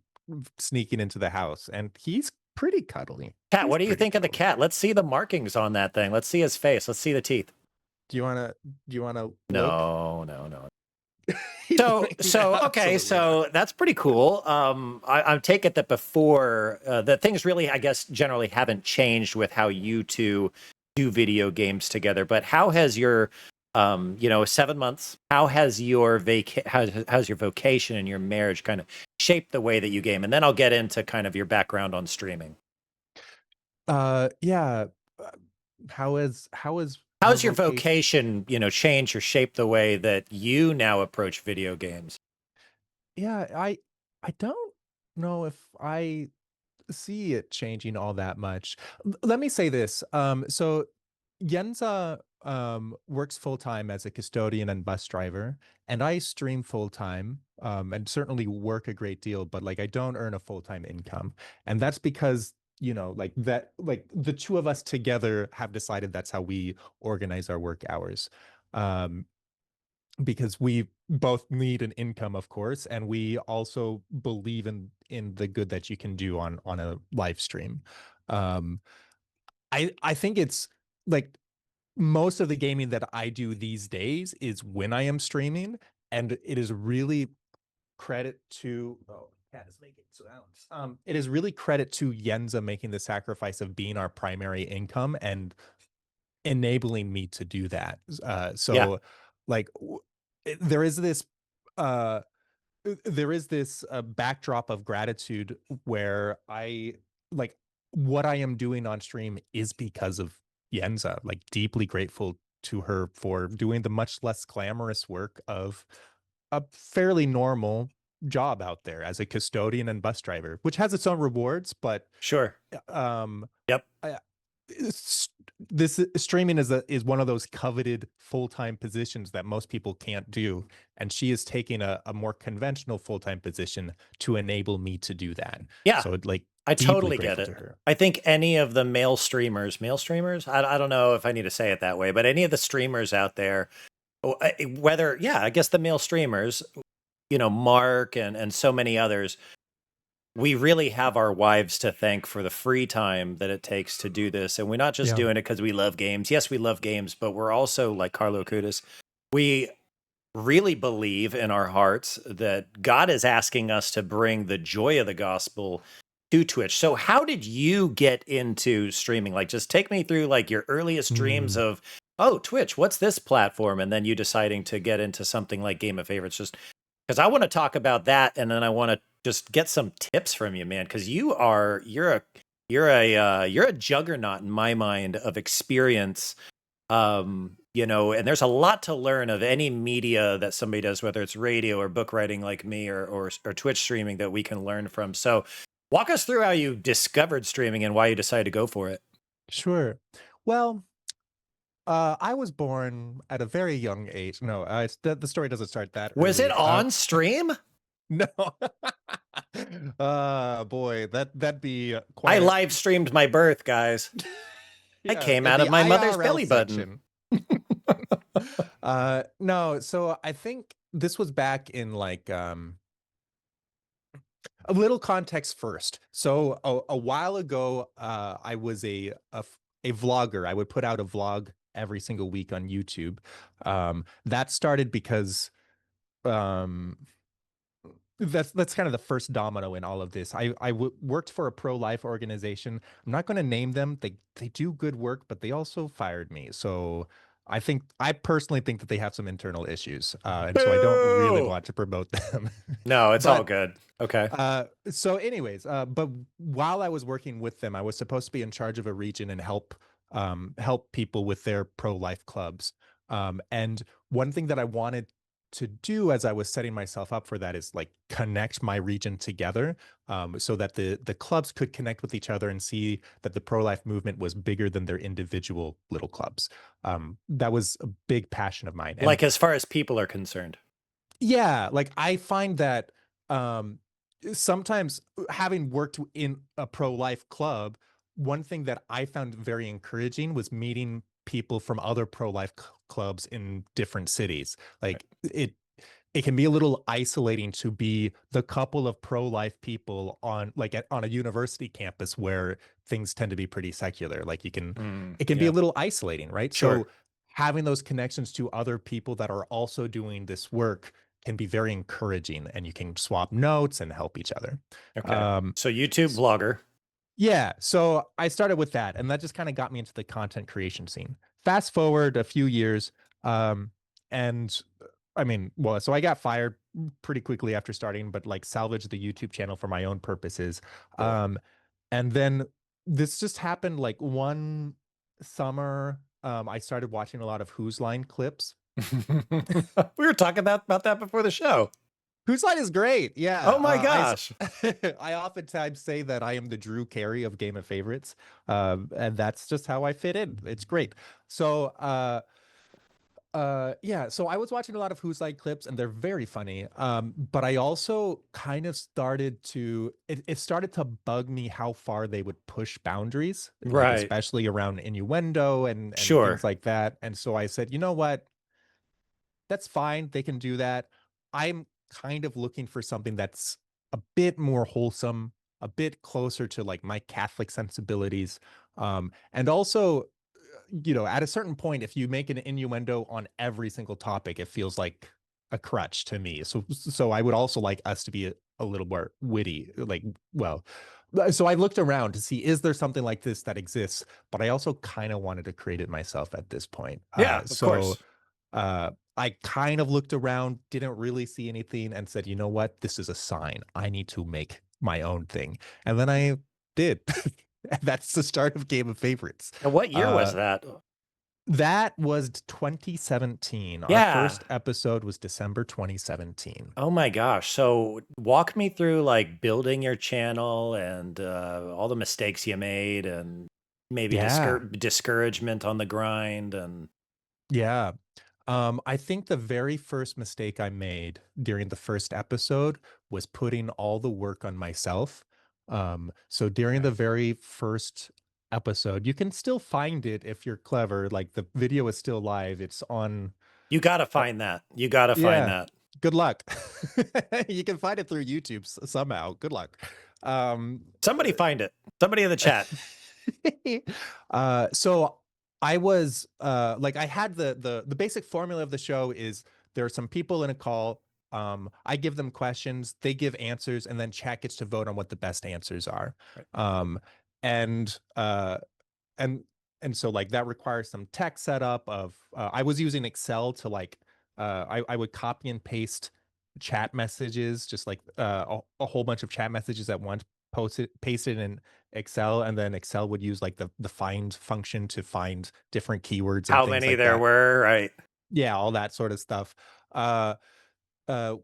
Speaker 2: sneaking into the house and he's pretty cuddly.
Speaker 1: Cat,
Speaker 2: He's
Speaker 1: what do you
Speaker 2: pretty
Speaker 1: think of the
Speaker 2: cuddly.
Speaker 1: cat? Let's see the markings on that thing. Let's see his face. Let's see the teeth.
Speaker 2: Do you wanna look?
Speaker 1: No, no, no. Okay,
Speaker 2: Absolutely not.
Speaker 1: so that's pretty cool. I take it that before that things really, I guess, generally haven't changed with how you two do video games together. But how has your, 7 months? How has your how's your vocation and your marriage kind of shaped the way that you game? And then I'll get into kind of your background on streaming.
Speaker 2: Yeah. uh, how is our
Speaker 1: How's your
Speaker 2: vocation?
Speaker 1: vocation, change or shape the way that you now approach video games?
Speaker 2: Yeah, I don't know if I see it changing all that much. Let me say this. So Yenza works full time as a custodian and bus driver, and I stream full time and certainly work a great deal, but like I don't earn a full time income, and that's because like that, like the two of us together have decided that's how we organize our work hours. Um, because we both need an income, of course, and we also believe in the good that you can do on a live stream. um I think it's like most of the gaming that I do these days is when I am streaming, and it is really credit to cat is making sounds. It is really credit to Yenza making the sacrifice of being our primary income and enabling me to do that.
Speaker 1: Yeah,
Speaker 2: So like there is this uh backdrop of gratitude where I like what I am doing on stream is because of Yenza. Like deeply grateful to her for doing the much less glamorous work of a fairly normal job out there as a custodian and bus driver, which has its own rewards, but
Speaker 1: sure.
Speaker 2: um
Speaker 1: Yep.
Speaker 2: I, this streaming is one of those coveted full-time positions that most people can't do, and she is taking a more conventional full-time position to enable me to do that.
Speaker 1: Yeah.
Speaker 2: So like
Speaker 1: I
Speaker 2: deeply
Speaker 1: totally get
Speaker 2: grateful
Speaker 1: it.
Speaker 2: to her.
Speaker 1: I think any of the male streamers, I don't know if I need to say it that way, but any of the streamers out there, whether, yeah, I guess the male streamers, Mark and so many others, we really have our wives to thank for the free time that it takes to do this. And we're not just
Speaker 2: Yeah.
Speaker 1: doing it because we love games. Yes, we love games, but we're also like Carlo Acutis. We really believe in our hearts that God is asking us to bring the joy of the gospel to Twitch. So how did you get into streaming? Like just take me through like your earliest dreams
Speaker 2: Mm,
Speaker 1: of, oh, Twitch, what's this platform? And then you deciding to get into something like Game of Favorites. Just because I want to talk about that and then I want to just get some tips from you, man, because you're a juggernaut in my mind of experience, and there's a lot to learn of any media that somebody does, whether it's radio or book writing like me or Twitch streaming that we can learn from. So walk us through how you discovered streaming and why you decided to go for it.
Speaker 2: sure. Well, I was born at a very young age. No, the story doesn't start that
Speaker 1: Was it
Speaker 2: early.
Speaker 1: on stream?
Speaker 2: No. Boy, that'd be
Speaker 1: I
Speaker 2: quite a
Speaker 1: live streamed my birth, guys. I
Speaker 2: yeah,
Speaker 1: came out
Speaker 2: the
Speaker 1: of my mother's
Speaker 2: IRL
Speaker 1: belly button.
Speaker 2: section. No, so I think this was back in like a little context first. So a while ago, I was a vlogger. I would put out a vlog every single week on YouTube. That started because um that's kind of the first domino in all of this. Worked for a pro-life organization. I'm not going to name them. They do good work, but they also fired me. So I personally think that they have some internal issues, and so I don't really
Speaker 1: Boo!
Speaker 2: want to promote them.
Speaker 1: No, it's all
Speaker 2: But
Speaker 1: good. Okay.
Speaker 2: so anyways, but while I was working with them, I was supposed to be in charge of a region and help people with their pro-life clubs. And one thing that I wanted to do as I was setting myself up for that is like connect my region together, so that the clubs could connect with each other and see that the pro-life movement was bigger than their individual little clubs. That was a big passion of mine. And
Speaker 1: Like as far as people are concerned.
Speaker 2: yeah, like I find that um sometimes having worked in a pro-life club, one thing that I found very encouraging was meeting people from other pro-life clubs in different cities.
Speaker 1: Right.
Speaker 2: Like it can be a little isolating to be the couple of pro-life people on like on a university campus where things tend to be pretty secular. Like it can be a
Speaker 1: Yeah,
Speaker 2: little isolating, right?
Speaker 1: sure.
Speaker 2: So having those connections to other people that are also doing this work can be very encouraging, and you can swap notes and help each other.
Speaker 1: Okay.
Speaker 2: Um,
Speaker 1: So YouTube vlogger.
Speaker 2: yeah, so I started with that, and that just kind of got me into the content creation scene. Fast forward a few years, and I mean, well, so I got fired pretty quickly after starting, but like salvaged the YouTube channel for my own purposes.
Speaker 1: Cool.
Speaker 2: And then this just happened like one summer. I started watching a lot of Who's Line clips.
Speaker 1: We were talking about that before the show.
Speaker 2: Whose Line is great. Yeah.
Speaker 1: Oh my gosh.
Speaker 2: I oftentimes say that I am the Drew Carey of Game of Favorites. And that's just how I fit in. It's great. So, yeah, so I was watching a lot of Who's Line clips, and they're very funny. But I also kind of started to it started to bug me how far they would push boundaries, like
Speaker 1: Right.
Speaker 2: especially around innuendo and things
Speaker 1: Sure.
Speaker 2: like that. And so I said, you know what? That's fine. They can do that. I'm kind of looking for something that's a bit more wholesome, a bit closer to like my Catholic sensibilities. And also, at a certain point, if you make an innuendo on every single topic, it feels like a crutch to me. So I would also like us to be a little more witty, like, well, so I looked around to see, is there something like this that exists? But I also kind of wanted to create it myself at this point.
Speaker 1: Yeah, of course.
Speaker 2: I kind of looked around, didn't really see anything, and said, you know what? This is a sign. I need to make my own thing. And then I did. And that's the start of Game of Favorites.
Speaker 1: And what year was
Speaker 2: Uh,
Speaker 1: that?
Speaker 2: that was 2017. Our
Speaker 1: Yeah.
Speaker 2: first episode was December 2017.
Speaker 1: Oh my gosh. So walk me through like building your channel and all the mistakes you made and maybe
Speaker 2: Yeah.
Speaker 1: discouragement on the grind and
Speaker 2: Yeah. I think the very first mistake I made during the first episode was putting all the work on myself. So during
Speaker 1: okay.
Speaker 2: the very first episode, you can still find it if you're clever. Like the video is still live. It's on.
Speaker 1: You got to
Speaker 2: Uh,
Speaker 1: find that. You got to find
Speaker 2: yeah.
Speaker 1: that.
Speaker 2: Good luck. You can find it through YouTube somehow. Good luck. Um,
Speaker 1: Somebody find it. Somebody in the chat.
Speaker 2: so I was like I had the basic formula of the show is there are some people in a call. I give them questions, they give answers, and then chat gets to vote on what the best answers are.
Speaker 1: Right.
Speaker 2: Um, and and and so like that requires some tech setup of I was using Excel to like I would copy and paste chat messages, just like a whole bunch of chat messages at once, paste it in Excel, and then Excel would use like the find function to find different keywords and
Speaker 1: How
Speaker 2: things
Speaker 1: many
Speaker 2: like
Speaker 1: there
Speaker 2: that.
Speaker 1: were, right?
Speaker 2: Yeah, all that sort of stuff. Uh,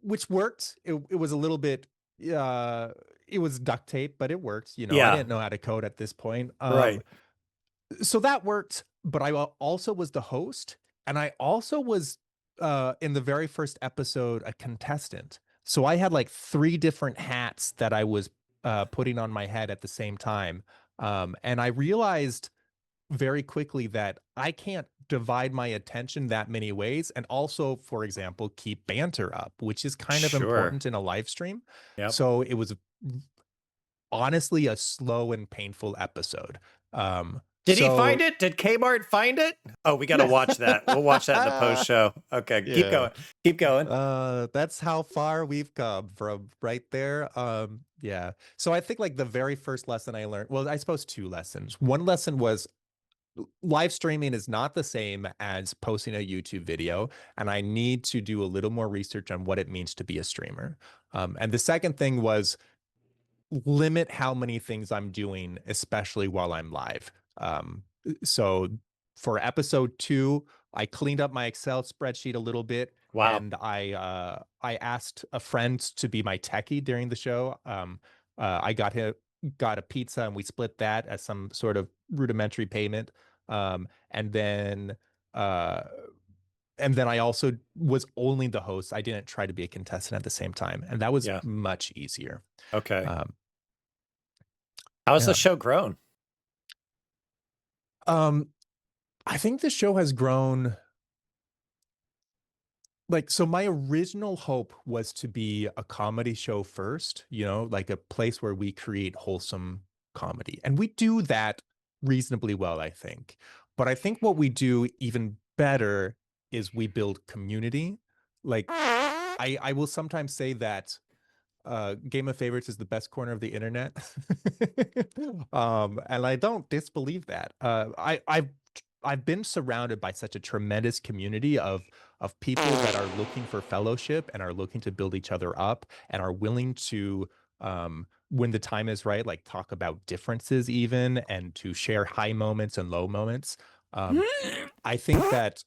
Speaker 2: which worked. It was a little bit uh it was duct tape, but it worked. I
Speaker 1: Yeah,
Speaker 2: didn't know how to code at this point.
Speaker 1: right.
Speaker 2: So that worked, but I also was the host, and I also was in the very first episode a contestant. So I had like three different hats that I was putting on my head at the same time. And I realized very quickly that I can't divide my attention that many ways and also, for example, keep banter up, which is kind of
Speaker 1: Sure.
Speaker 2: important in a live stream.
Speaker 1: Yep.
Speaker 2: So it was honestly a slow and painful episode. Um,
Speaker 1: Did he
Speaker 2: so
Speaker 1: find it? Did Kmart find it? Oh, we got to watch that. We'll watch that in the post show. Okay, keep
Speaker 2: yeah.
Speaker 1: going. Keep going.
Speaker 2: That's how far we've come from right there. Yeah. So I think like the very first lesson I learned, well, I suppose two lessons. One lesson was live streaming is not the same as posting a YouTube video, and I need to do a little more research on what it means to be a streamer. And the second thing was limit how many things I'm doing, especially while I'm live. So for episode 2, I cleaned up my Excel spreadsheet a little bit,
Speaker 1: Wow.
Speaker 2: and I asked a friend to be my techie during the show. I got a pizza, and we split that as some sort of rudimentary payment. And then I also was only the host. I didn't try to be a contestant at the same time, and that was
Speaker 1: Yeah.
Speaker 2: much easier.
Speaker 1: Okay.
Speaker 2: Um,
Speaker 1: How's the
Speaker 2: yeah.
Speaker 1: show grown?
Speaker 2: Um, I think the show has grown like, so my original hope was to be a comedy show first, like a place where we create wholesome comedy. And we do that reasonably well, I think. But I think what we do even better is we build community. Like I will sometimes say that Game of Favorites is the best corner of the internet. And I don't disbelieve that. I've been surrounded by such a tremendous community of people that are looking for fellowship and are looking to build each other up and are willing to when the time is right, like talk about differences even and to share high moments and low moments. I think that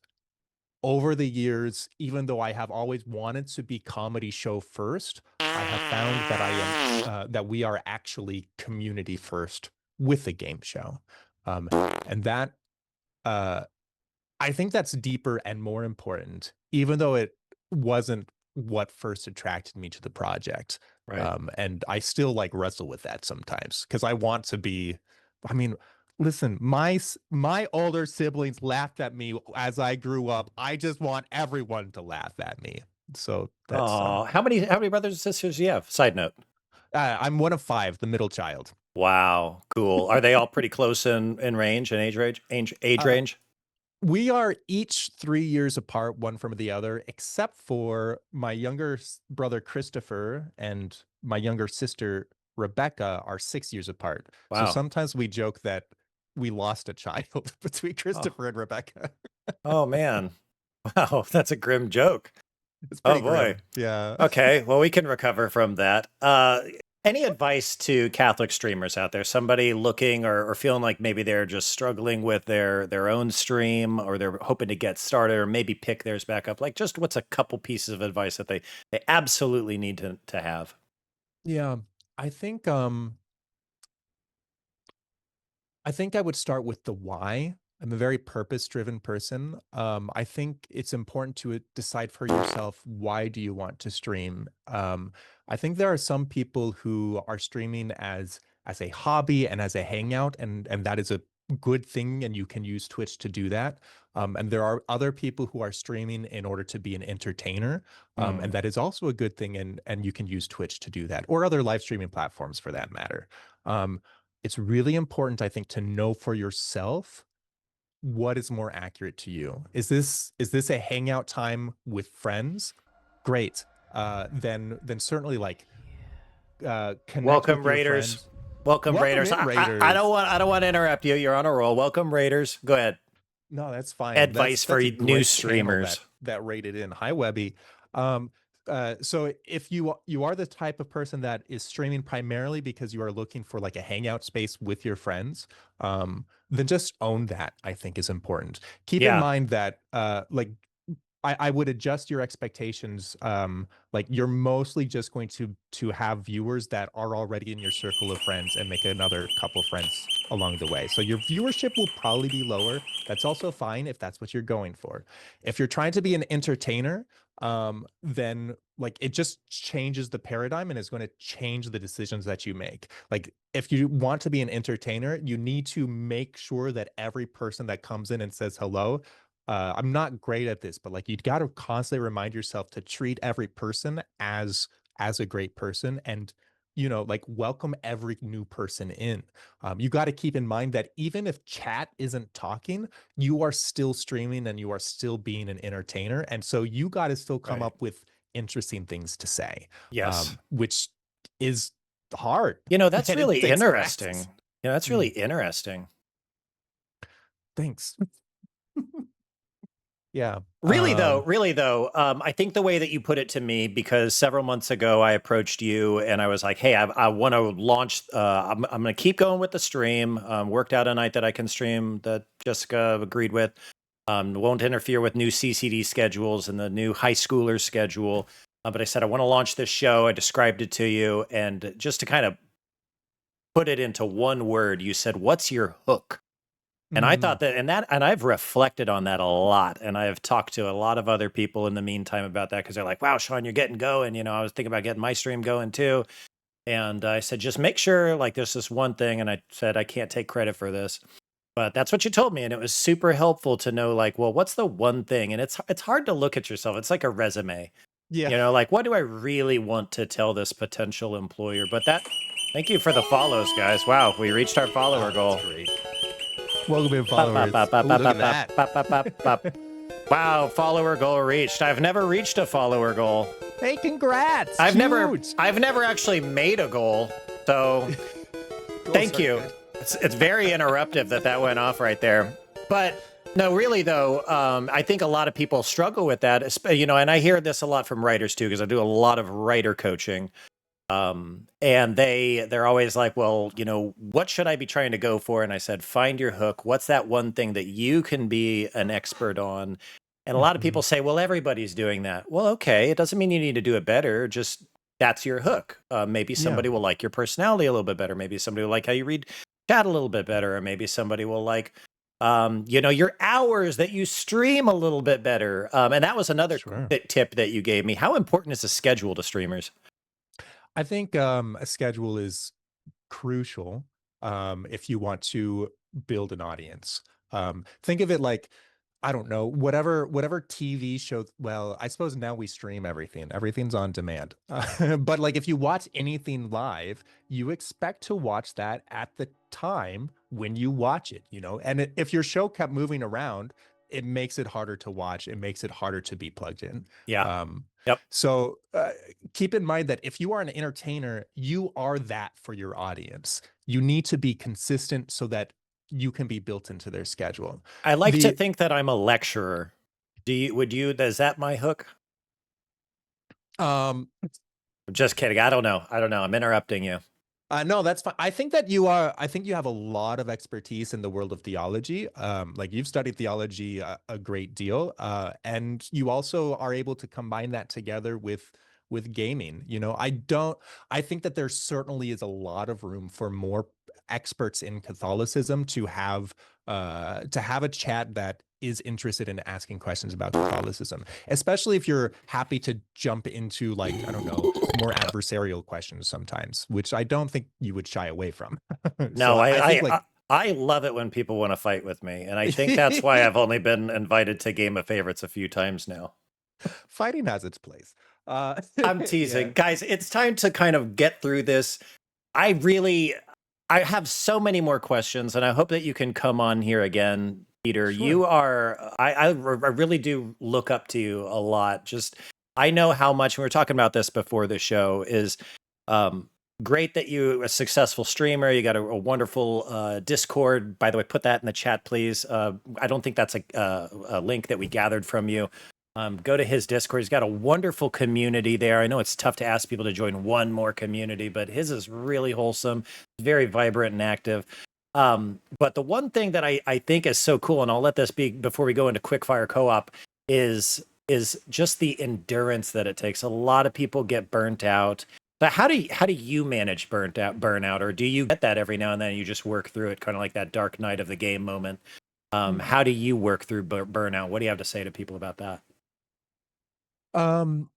Speaker 2: over the years, even though I have always wanted to be comedy show first, I have found that I am that we are actually community first with the game show, and that uh, I think that's deeper and more important, even though it wasn't what first attracted me to the project.
Speaker 1: Right.
Speaker 2: And I still like wrestle with that sometimes because I want to be. I mean, listen, my older siblings laughed at me as I grew up. I just want everyone to laugh at me. So that's
Speaker 1: Oh, how many brothers and sisters do you have? Side note.
Speaker 2: I'm one of five, the middle child.
Speaker 1: Wow, cool. Are they all pretty close in range and age
Speaker 2: Uh,
Speaker 1: range?
Speaker 2: We are each 3 years apart, one from the other, except for my younger brother Christopher and my younger sister Rebecca are 6 years apart. So
Speaker 1: Wow.
Speaker 2: sometimes we joke that we lost a child between
Speaker 1: Oh,
Speaker 2: Christopher and Rebecca.
Speaker 1: oh man. Wow, that's a grim joke.
Speaker 2: It's
Speaker 1: Oh
Speaker 2: pretty
Speaker 1: boy.
Speaker 2: grim. Yeah.
Speaker 1: Okay, well we can recover from that. Any advice to Catholic streamers out there? Somebody looking or feeling like maybe they're just struggling with their own stream, or they're hoping to get started, or maybe pick theirs back up. Like, just what's a couple pieces of advice that they absolutely need to have?
Speaker 2: Yeah. I think um I think I would start with the why. I'm a very purpose-driven person. I think it's important to decide for yourself, why do you want to stream? I think there are some people who are streaming as a hobby and as a hangout, and that is a good thing, and you can use Twitch to do that. And there are other people who are streaming in order to be an entertainer, and
Speaker 1: Mm,
Speaker 2: that is also a good thing, and you can use Twitch to do that, or other live streaming platforms for that matter. Um, it's really important, I think, to know for yourself what is more accurate to you. Is this a hangout time with friends? Great. Then certainly like connect with
Speaker 1: welcome
Speaker 2: your
Speaker 1: Raiders.
Speaker 2: friends.
Speaker 1: Welcome
Speaker 2: Welcome
Speaker 1: Raiders.
Speaker 2: in,
Speaker 1: I don't
Speaker 2: Raiders.
Speaker 1: want to interrupt you. You're on a roll. Welcome Raiders. Go ahead.
Speaker 2: No, that's fine.
Speaker 1: Advice for
Speaker 2: That's a
Speaker 1: new
Speaker 2: great channel
Speaker 1: streamers.
Speaker 2: that rated in. Hi, Webby. Um, so if you are the type of person that is streaming primarily because you are looking for like a hangout space with your friends, then just own that. I think is important. Keep in
Speaker 1: Yeah.
Speaker 2: mind that like I would adjust your expectations. Like you're mostly just going to have viewers that are already in your circle of friends and make another couple friends along the way. So your viewership will probably be lower. That's also fine if that's what you're going for. If you're trying to be an entertainer, then like it just changes the paradigm and is going to change the decisions that you make. Like if you want to be an entertainer, you need to make sure that every person that comes in and says hello, I'm not great at this, but like you got to constantly remind yourself to treat every person as a great person and like welcome every new person in. You got to keep in mind that even if chat isn't talking, you are still streaming and you are still being an entertainer, and so you got to still come
Speaker 1: Right.
Speaker 2: up with interesting things to say,
Speaker 1: Yes.
Speaker 2: which is hard
Speaker 1: That's
Speaker 2: and it
Speaker 1: really
Speaker 2: takes
Speaker 1: interesting.
Speaker 2: practice.
Speaker 1: That's really
Speaker 2: Mm,
Speaker 1: interesting.
Speaker 2: thanks. Yeah.
Speaker 1: Really though, I think the way that you put it to me, because several months ago I approached you and I was like, "Hey, I want to launch. I'm going to keep going with the stream. Worked out a night that I can stream that Jessica agreed with. Won't interfere with new CCD schedules and the new high schooler schedule. But I said I want to launch this show. I described it to you, and just to kind of put it into one word, you said, "What's your hook?" And I
Speaker 2: Mm,
Speaker 1: thought and I've reflected on that a lot. And I have talked to a lot of other people in the meantime about that because they're like, wow, Shaun, you're getting going. I was thinking about getting my stream going too. And I said, just make sure like there's this one thing. And I said, I can't take credit for this. But that's what you told me. And it was super helpful to know, like, well, what's the one thing? And it's hard to look at yourself. It's like a resume.
Speaker 2: yeah.
Speaker 1: Like, what do I really want to tell this potential employer? But thank you for the follows, guys. Wow, we reached our follower
Speaker 2: Oh, that's
Speaker 1: goal.
Speaker 2: great. Welcome in,
Speaker 1: Bop, bop,
Speaker 2: followers.
Speaker 1: bop, bop,
Speaker 2: Oh,
Speaker 1: bop,
Speaker 2: look at
Speaker 1: bop,
Speaker 2: that.
Speaker 1: bop, bop, bop, bop, bop. Wow, follower goal reached. I've never reached a follower goal.
Speaker 2: Hey, congrats!
Speaker 1: I've
Speaker 2: Huge.
Speaker 1: never actually made a goal. So
Speaker 2: Goals
Speaker 1: thank
Speaker 2: are
Speaker 1: you.
Speaker 2: good.
Speaker 1: It's very interruptive that went off right there. But no, really though, I think a lot of people struggle with that. And I hear this a lot from writers too, because I do a lot of writer coaching. And they're always like, well, what should I be trying to go for? And I said, find your hook. What's that one thing that you can be an expert on? And a lot of people say, well, everybody's doing that. Well, okay, it doesn't mean you need to do it better. Just that's your hook. Maybe
Speaker 2: Yeah.
Speaker 1: somebody will like your personality a little bit better. Maybe somebody will like how you read chat a little bit better. Or maybe somebody will like, your hours that you stream a little bit better. And that was another
Speaker 2: Sure.
Speaker 1: tip that you gave me. How important is a schedule to streamers?
Speaker 2: I think a schedule is crucial if you want to build an audience. Think of it like, I don't know, whatever TV show. Well, I suppose now we stream everything. Everything's on demand. But like if you watch anything live, you expect to watch that at the time when you watch it, And if your show kept moving around, it makes it harder to watch. It makes it harder to be plugged in.
Speaker 1: Yeah.
Speaker 2: Um,
Speaker 1: Yep.
Speaker 2: so keep in mind that if you are an entertainer, you are that for your audience. You need to be consistent so that you can be built into their schedule.
Speaker 1: I like to
Speaker 2: The
Speaker 1: think that I'm a lecturer. Is that my hook?
Speaker 2: um
Speaker 1: Just kidding. I don't know. I'm interrupting you.
Speaker 2: No, that's fine. I think that you are. I think you have a lot of expertise in the world of theology. Like you've studied theology a great deal, and you also are able to combine that together with gaming. I don't. I think that there certainly is a lot of room for more experts in Catholicism to have a chat that is interested in asking questions about Catholicism, especially if you're happy to jump into like, I don't know, more adversarial questions sometimes, which I don't think you would shy away from. So
Speaker 1: No,
Speaker 2: I think
Speaker 1: I, I
Speaker 2: like
Speaker 1: I love it when people want to fight with me, and I think that's why I've only been invited to Game of Favorites a few times now.
Speaker 2: fighting has its place. Uh,
Speaker 1: I'm
Speaker 2: yeah,
Speaker 1: teasing, guys. It's time to kind of get through this. I really, I have so many more questions, and I hope that you can come on here again, Peter.
Speaker 2: sure.
Speaker 1: I really do look up to you a lot. Just, I know how much, we were talking about this before the show, is um, great that you're a successful streamer. You got a wonderful Discord. By the way, put that in the chat, please. I don't think that's a link that we gathered from you. Go to his Discord. He's got a wonderful community there. I know it's tough to ask people to join one more community, but his is really wholesome, very vibrant and active. But the one thing that I think is so cool, and I'll let this be before we go into quickfire co-op, is just the endurance that it takes. A lot of people get burnt out. But how do you manage burnout, or do you get that every now and then? And you just work through it, kind of like that dark night of the game moment. How do you work through burnout? What do you have to say to people about that?
Speaker 2: Um,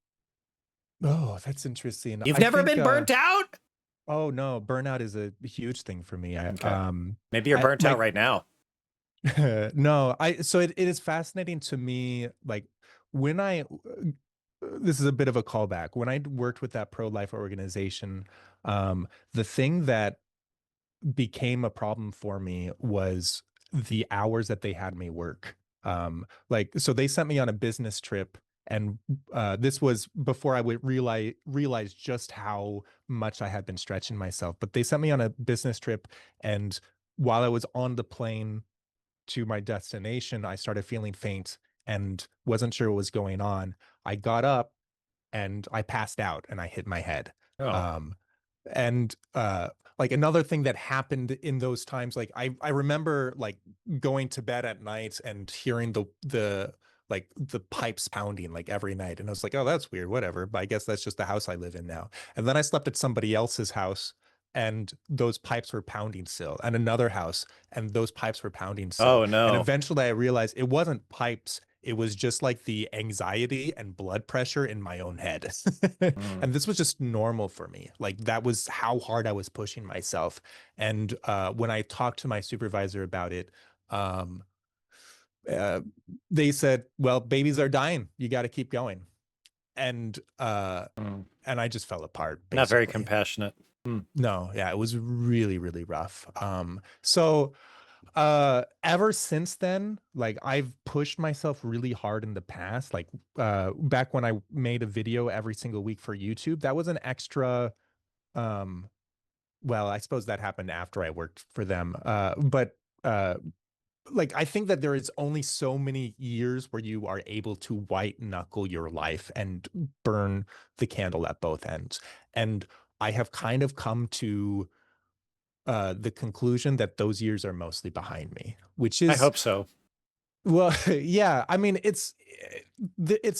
Speaker 2: oh, that's interesting.
Speaker 1: You've
Speaker 2: I
Speaker 1: never
Speaker 2: think
Speaker 1: been burnt out?
Speaker 2: oh no, burnout is a huge thing for me.
Speaker 1: Okay. Maybe you're burnt out
Speaker 2: Like
Speaker 1: right now.
Speaker 2: no, so it is fascinating to me, like when this is a bit of a callback. When I worked with that pro-life organization, the thing that became a problem for me was the hours that they had me work. Like, so they sent me on a business trip, and this was before I would realize just how much I had been stretching myself. But they sent me on a business trip, and while I was on the plane to my destination, I started feeling faint and wasn't sure what was going on. I got up and I passed out and I hit my head.
Speaker 1: Oh,
Speaker 2: Um, and like another thing that happened in those times, like I remember like going to bed at night and hearing the pipes pounding like every night, and I was like, oh, that's weird, whatever. But I guess that's just the house I live in now. And then I slept at somebody else's house, and those pipes were pounding still, and another house, and those pipes were pounding still.
Speaker 1: oh
Speaker 2: And
Speaker 1: no.
Speaker 2: eventually I realized it wasn't pipes, it was just like the anxiety and blood pressure in my own head.
Speaker 1: Mm.
Speaker 2: And this was just normal for me. Like that was how hard I was pushing myself. And when I talked to my supervisor about it, um, uh, they said, well, babies are dying. You got to keep going. And
Speaker 1: Mm.
Speaker 2: and I just fell apart
Speaker 1: Not very
Speaker 2: basically.
Speaker 1: compassionate. Mm.
Speaker 2: No, yeah, it was really, really rough. So Ever since then, like I've pushed myself really hard in the past. Like back when I made a video every single week for YouTube, that was an extra um well, I suppose that happened after I worked for them. But like I think that there is only so many years where you are able to white knuckle your life and burn the candle at both ends. And I have kind of come to the conclusion that those years are mostly behind me, which
Speaker 1: I
Speaker 2: is
Speaker 1: hope so.
Speaker 2: well, yeah. I mean, it's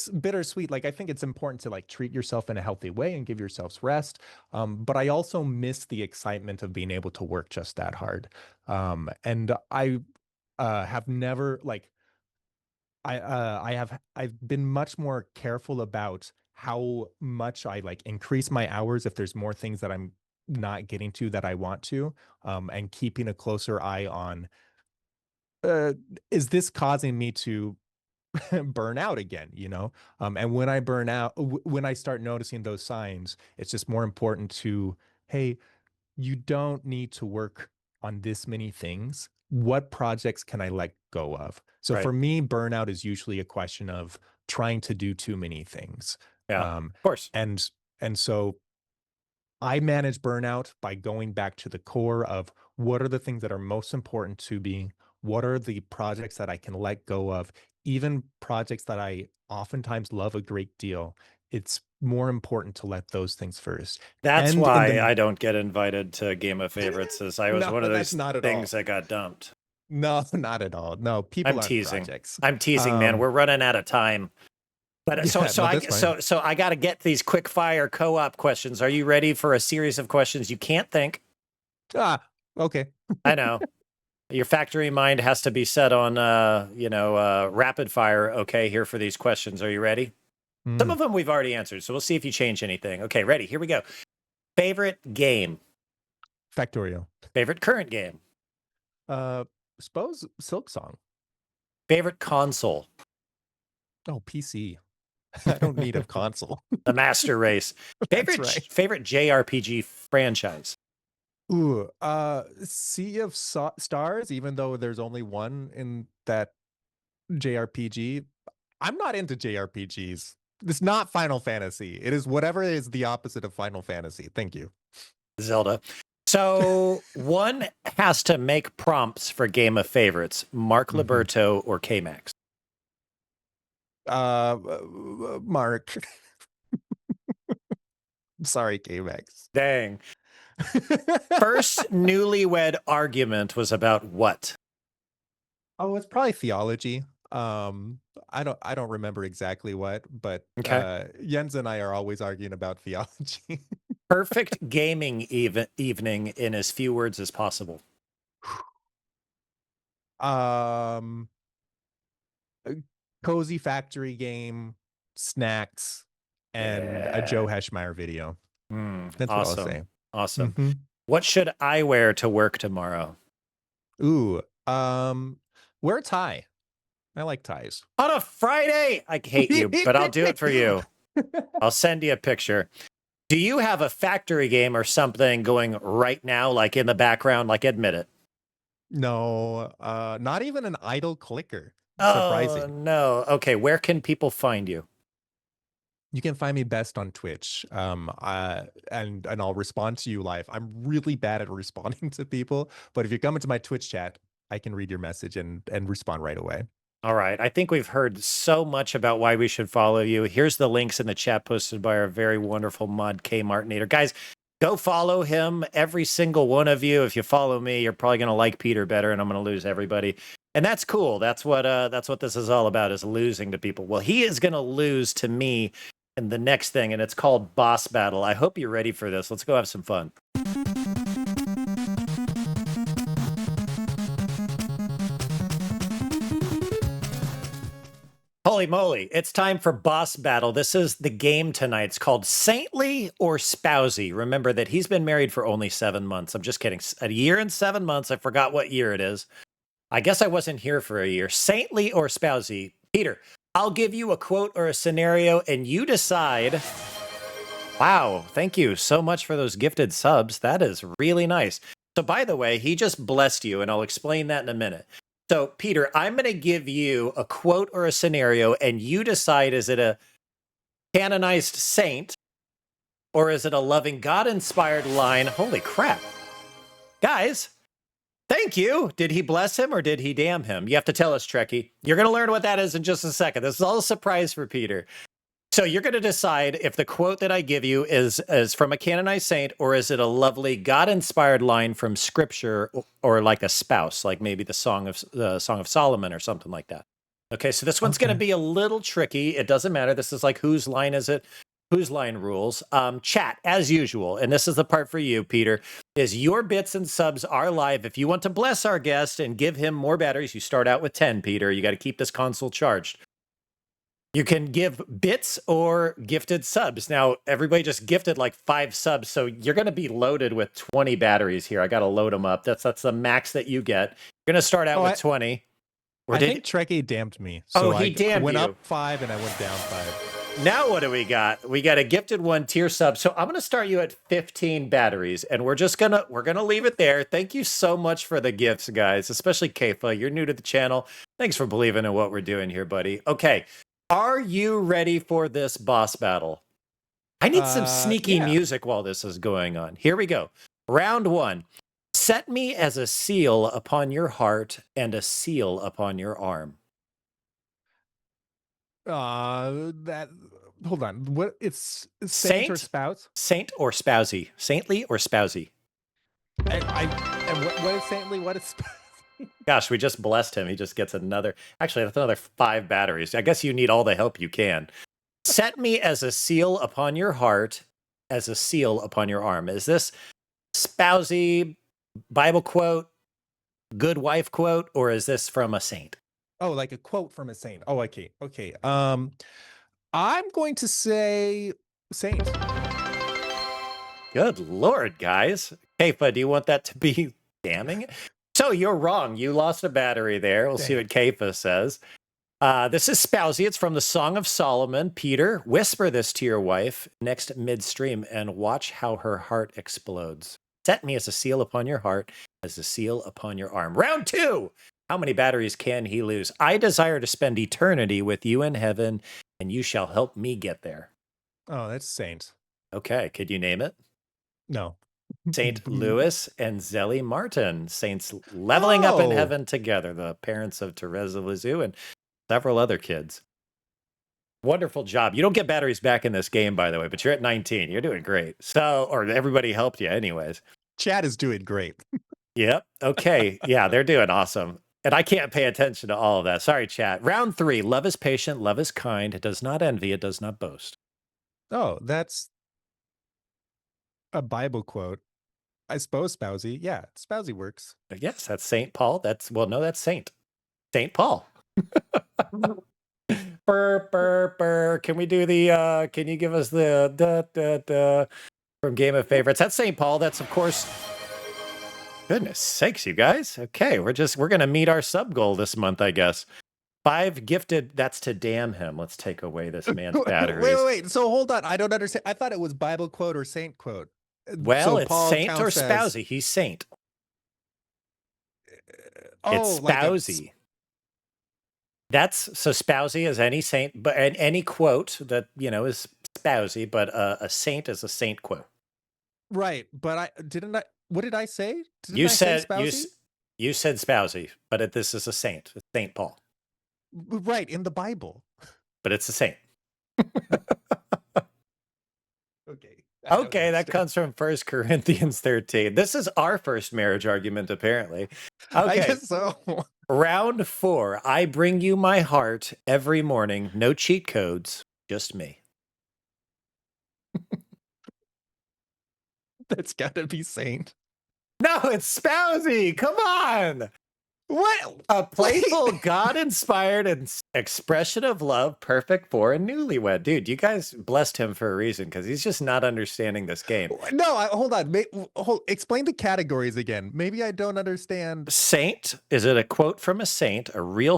Speaker 2: bittersweet. Like I think it's important to like treat yourself in a healthy way and give yourselves rest. But I also miss the excitement of being able to work just that hard. And I have never like I've been much more careful about how much I like increase my hours if there's more things that I'm not getting to that I want to, and keeping a closer eye on uh, is this causing me to burn out again, you know? And when I burn out, when I start noticing those signs, it's just more important to, hey, you don't need to work on this many things. What projects can I let go of? So
Speaker 1: Right.
Speaker 2: for me, burnout is usually a question of trying to do too many things.
Speaker 1: Yeah. Of
Speaker 2: Um,
Speaker 1: course.
Speaker 2: and so I manage burnout by going back to the core of what are the things that are most important to me? What are the projects that I can let go of? Even projects that I oftentimes love a great deal. It's more important to let those things first.
Speaker 1: That's
Speaker 2: And in
Speaker 1: why
Speaker 2: the
Speaker 1: I don't get invited to Game of Favorites, as I was
Speaker 2: no,
Speaker 1: one of
Speaker 2: that's
Speaker 1: those
Speaker 2: not at
Speaker 1: things
Speaker 2: all.
Speaker 1: that got dumped.
Speaker 2: No, not at all. No,
Speaker 1: I'm
Speaker 2: people aren't
Speaker 1: teasing.
Speaker 2: projects.
Speaker 1: I'm teasing, man.
Speaker 2: Um,
Speaker 1: We're running out of time. But
Speaker 2: yeah, no, that's fine.
Speaker 1: so I got to get these quick fire co-op questions. Are you ready for a series of questions you can't think?
Speaker 2: Ah, okay.
Speaker 1: I know. Your factory mind has to be set on rapid fire. Okay, here for these questions. Are you ready? Some
Speaker 2: Mm,
Speaker 1: of them we've already answered, so we'll see if you change anything. Okay, ready. Here we go. Favorite game?
Speaker 2: Factorio.
Speaker 1: Favorite current game?
Speaker 2: Uh, suppose Silk Song.
Speaker 1: Favorite console?
Speaker 2: Oh, PC. I don't need a console.
Speaker 1: The Master Race.
Speaker 2: That's
Speaker 1: Favorite
Speaker 2: right.
Speaker 1: favorite JRPG franchise?
Speaker 2: Ooh, Sea of Stars, even though there's only one in that JRPG. I'm not into JRPGs. It's not Final Fantasy. It is whatever is the opposite of Final Fantasy. Thank you.
Speaker 1: Zelda. So one has to make prompts for Game of Favorites. Mark
Speaker 2: Mhm.
Speaker 1: Liberto or K-Max?
Speaker 2: Mark. Sorry, KMX.
Speaker 1: Dang. First newlywed argument was about what?
Speaker 2: Oh, it's probably theology. I don't remember exactly what, but
Speaker 1: Okay.
Speaker 2: Jens and I are always arguing about theology.
Speaker 1: Perfect gaming evening in as few words as possible.
Speaker 2: um, a cozy factory game, snacks, and a
Speaker 1: Yeah.
Speaker 2: Joe Heschmeyer video. That's what I'll
Speaker 1: Awesome.
Speaker 2: say.
Speaker 1: Awesome.
Speaker 2: Hmm.
Speaker 1: What should I wear to work tomorrow?
Speaker 2: Ooh, wear a tie. I like ties.
Speaker 1: On a Friday? I hate you, but I'll do it for you. I'll send you a picture. Do you have a factory game or something going right now, like in the background? Like, admit it.
Speaker 2: No, not even an idle clicker.
Speaker 1: Oh,
Speaker 2: Surprising.
Speaker 1: no. Okay. Where can people find you?
Speaker 2: You can find me best on Twitch. And I'll respond to you live. I'm really bad at responding to people, but if you come into my Twitch chat, I can read your message and respond right away.
Speaker 1: All right. I think we've heard so much about why we should follow you. Here's the links in the chat posted by our very wonderful mod K Martinator. Guys, go follow him. Every single one of you. If you follow me, you're probably gonna like Peter better, and I'm gonna lose everybody. And that's cool. That's what this is all about, is losing to people. Well, he is gonna lose to me in the next thing, and it's called Boss Battle. I hope you're ready for this. Let's go have some fun. Holy moly, it's time for Boss Battle. This is the game tonight. It's called Saintly or Spousy. Remember that he's been married for only 7 months. I'm just kidding. A year and 7 months. I forgot what year it is. I guess I wasn't here for a year. Saintly or Spousy. Peter, I'll give you a quote or a scenario and you decide. Wow, thank you so much for those gifted subs. That is really nice. So, by the way, he just blessed you, and I'll explain that in a minute. So, Peter, I'm going to give you a quote or a scenario, and you decide, is it a canonized saint or is it a loving God inspired line? Holy crap. Guys, thank you. Did he bless him or did he damn him? You have to tell us, Trekkie. You're going to learn what that is in just a second. This is all a surprise for Peter. So you're going to decide if the quote that I give you is from a canonized saint or is it a lovely God-inspired line from Scripture or like a spouse, like maybe the Song of Solomon or something like that. Okay, so this one's going to be a little tricky. It doesn't matter. This is like whose line is it? Whose line rules? Chat, as usual, and this is the part for you, Peter, is your bits and subs are live. If you want to bless our guest and give him more batteries, you start out with 10, Peter. You got to keep this console charged. You can give bits or gifted subs. Now, everybody just gifted like 5 subs, so you're going to be loaded with 20 batteries here. I got to load them up. That's the max that you get. You're going to start out with 20.
Speaker 2: I think Trekkie damned me. So
Speaker 1: he damned
Speaker 2: I went
Speaker 1: you.
Speaker 2: up 5 and I went down 5.
Speaker 1: Now what do we got? We got a gifted 1 tier sub. So I'm going to start you at 15 batteries, and we're gonna leave it there. Thank you so much for the gifts, guys, especially Keifa. You're new to the channel. Thanks for believing in what we're doing here, buddy. Okay. Are you ready for this boss battle? I need some sneaky music while this is going on. Here we go. Round 1. Set me as a seal upon your heart and a seal upon your arm.
Speaker 2: Hold on. What? It's
Speaker 1: Saint
Speaker 2: or spouse?
Speaker 1: Saint or spousy? Saintly or spousy?
Speaker 2: And what is saintly? What is spousy?
Speaker 1: Gosh, we just blessed him. He just gets another. Actually, that's another 5 batteries. I guess you need all the help you can. Set me as a seal upon your heart, as a seal upon your arm. Is this spousy Bible quote, good wife quote, or is this from a saint?
Speaker 2: Oh, like a quote from a saint. Oh, okay. Okay. I'm going to say saint.
Speaker 1: Good Lord, guys. Keifa, do you want that to be damning? So you're wrong. You lost a battery there. We'll see what Keifa says. This is spousy. It's from the Song of Solomon. Peter, whisper this to your wife next midstream and watch how her heart explodes. Set me as a seal upon your heart, as a seal upon your arm. Round 2. How many batteries can he lose? I desire to spend eternity with you in heaven, and you shall help me get there.
Speaker 2: Oh, that's saint.
Speaker 1: Okay. Could you name it?
Speaker 2: No.
Speaker 1: St. Louis and Zelly Martin, saints leveling up in heaven together, the parents of Teresa Lisieux and several other kids. Wonderful job. You don't get batteries back in this game, by the way, but you're at 19. You're doing great. So, or everybody helped you anyways.
Speaker 2: Chad is doing great.
Speaker 1: Yep. Okay. Yeah, they're doing awesome. And I can't pay attention to all of that. Sorry, chat. Round 3. Love is patient. Love is kind. It does not envy. It does not boast.
Speaker 2: Oh, that's a Bible quote. I suppose spousy. Yeah, spousy works.
Speaker 1: Yes, that's St. Paul. That's Saint. St. Paul. Burr, burr, burr. Can we do the can you give us the from Game of Favorites? That's St. Paul. That's of course. Goodness sakes, you guys. Okay, we're gonna meet our sub goal this month, I guess. 5 gifted. That's to damn him. Let's take away this man's batteries.
Speaker 2: Wait. So hold on. I don't understand. I thought it was Bible quote or saint quote.
Speaker 1: Well,
Speaker 2: so
Speaker 1: it's
Speaker 2: Paul
Speaker 1: saint or
Speaker 2: counts as-
Speaker 1: spousy. He's saint. It's
Speaker 2: like
Speaker 1: spousy. That's so spousy as any saint, but and any quote that is spousy, but a saint is a saint quote.
Speaker 2: Right, but I didn't. What did I say?
Speaker 1: You said spousy, but this is a saint. It's Saint Paul.
Speaker 2: Right, in the Bible.
Speaker 1: But it's a saint.
Speaker 2: Okay.
Speaker 1: Okay, that comes from 1 Corinthians 13. This is our first marriage argument, apparently. Okay.
Speaker 2: I guess so.
Speaker 1: Round 4. I bring you my heart every morning. No cheat codes, just me.
Speaker 2: That's gotta be saint.
Speaker 1: No, it's spousy. Come on.
Speaker 2: What?
Speaker 1: A playful, God-inspired expression of love, perfect for a newlywed. Dude, you guys blessed him for a reason because he's just not understanding this game.
Speaker 2: No, hold on. Explain the categories again. Maybe I don't understand.
Speaker 1: Saint, is it a quote from a saint, a real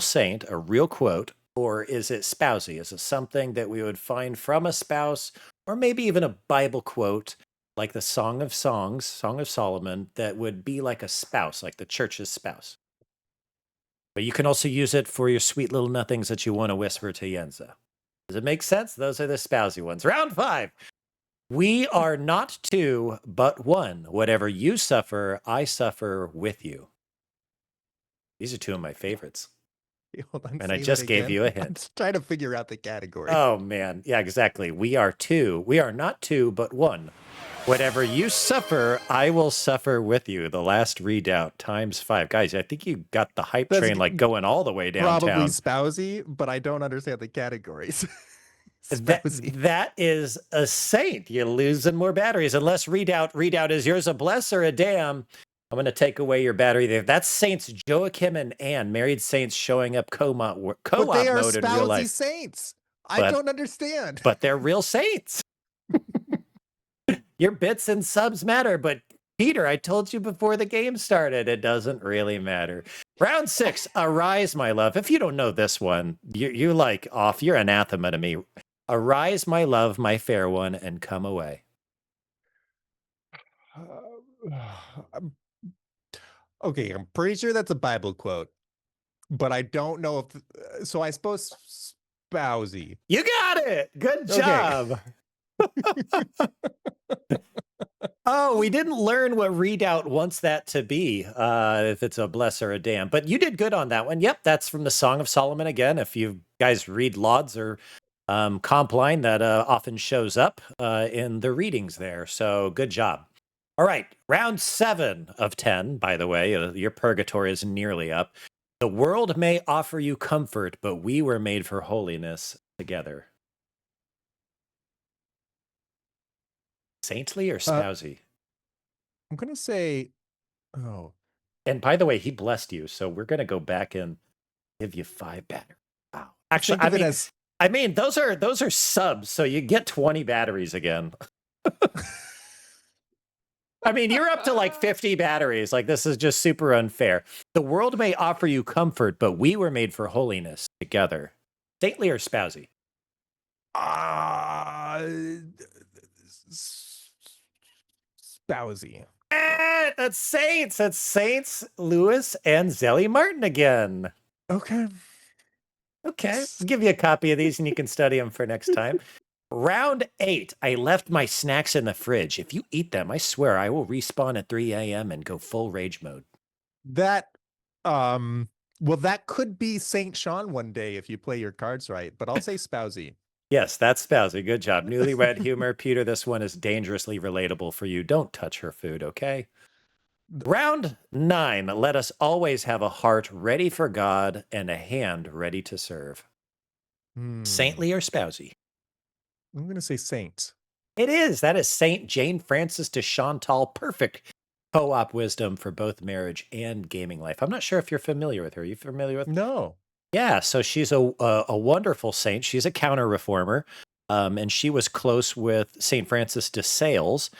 Speaker 1: quote, or is it spousy? Is it something that we would find from a spouse, or maybe even a Bible quote like the Song of Songs, Song of Solomon, that would be like a spouse, like the church's spouse. But you can also use it for your sweet little nothings that you want to whisper to Yenza. Does it make sense? Those are the spousy ones. Round 5. We are not two, but one. Whatever you suffer, I suffer with you. These are two of my favorites.
Speaker 2: Hold on,
Speaker 1: And I
Speaker 2: say
Speaker 1: just
Speaker 2: that
Speaker 1: gave
Speaker 2: again.
Speaker 1: you a
Speaker 2: I'm
Speaker 1: hint.
Speaker 2: just trying to figure out the category.
Speaker 1: Oh, man. Yeah, exactly. We are two. We are not two, but one. Whatever you suffer, I will suffer with you. The last redoubt times 5. Guys, I think you got the hype
Speaker 2: That's
Speaker 1: train like going all the way
Speaker 2: probably
Speaker 1: downtown.
Speaker 2: spousy, but I don't understand the categories. Spousy.
Speaker 1: That is a saint. You're losing more batteries. Unless redoubt is yours a bless or a damn. I'm going to take away your battery there. That's Saints Joachim and Anne, married saints showing up co-op
Speaker 2: But they are
Speaker 1: mode in real
Speaker 2: spousy
Speaker 1: life.
Speaker 2: saints. I don't understand.
Speaker 1: But they're real saints. Your bits and subs matter, but Peter, I told you before the game started, it doesn't really matter. Round 6, Arise, my love. If you don't know this one, you're like off. You're anathema to me. Arise, my love, my fair one, and come away.
Speaker 2: Okay, I'm pretty sure that's a Bible quote, but I don't know if so. I suppose spousy.
Speaker 1: You got it. Good job.
Speaker 2: Okay.
Speaker 1: Oh, we didn't learn what redoubt wants that to be, if it's a bless or a damn. But you did good on that one. Yep, that's from the Song of Solomon again. If you guys read Lauds or comp line, that often shows up in the readings there. So good job. All right, round 7 of 10, by the way. Your purgatory is nearly up. The world may offer you comfort, but we were made for holiness together. Saintly or spousy?
Speaker 2: I'm gonna say, oh,
Speaker 1: And by the way, he blessed you, so we're gonna go back and give you 5 batteries. Wow. Actually, I mean, those are subs, so you get 20 batteries again. I mean, you're up to like 50 batteries. Like, this is just super unfair. The world may offer you comfort, but we were made for holiness together. Saintly or spousy?
Speaker 2: spousy.
Speaker 1: That's Saints. That's Saints, Lewis, and Zelly Martin again.
Speaker 2: Okay.
Speaker 1: Okay, I'll give you a copy of these and you can study them for next time. Round 8, I left my snacks in the fridge. If you eat them, I swear I will respawn at 3 a.m. and go full rage mode.
Speaker 2: That, well, that could be Saint Shaun one day if you play your cards right, but I'll say spousy.
Speaker 1: Yes, that's spousy. Good job. Newlywed humor. Peter, this one is dangerously relatable for you. Don't touch her food, okay? Round 9, let us always have a heart ready for God and a hand ready to serve. Saintly or spousy?
Speaker 2: I'm going to say saint.
Speaker 1: It is. That is Saint Jane Frances de Chantal. Perfect co-op wisdom for both marriage and gaming life. I'm not sure if you're familiar with her. Are you familiar with?
Speaker 2: No.
Speaker 1: Yeah, so she's a wonderful saint. She's a counter-reformer, and she was close with Saint Francis de Sales.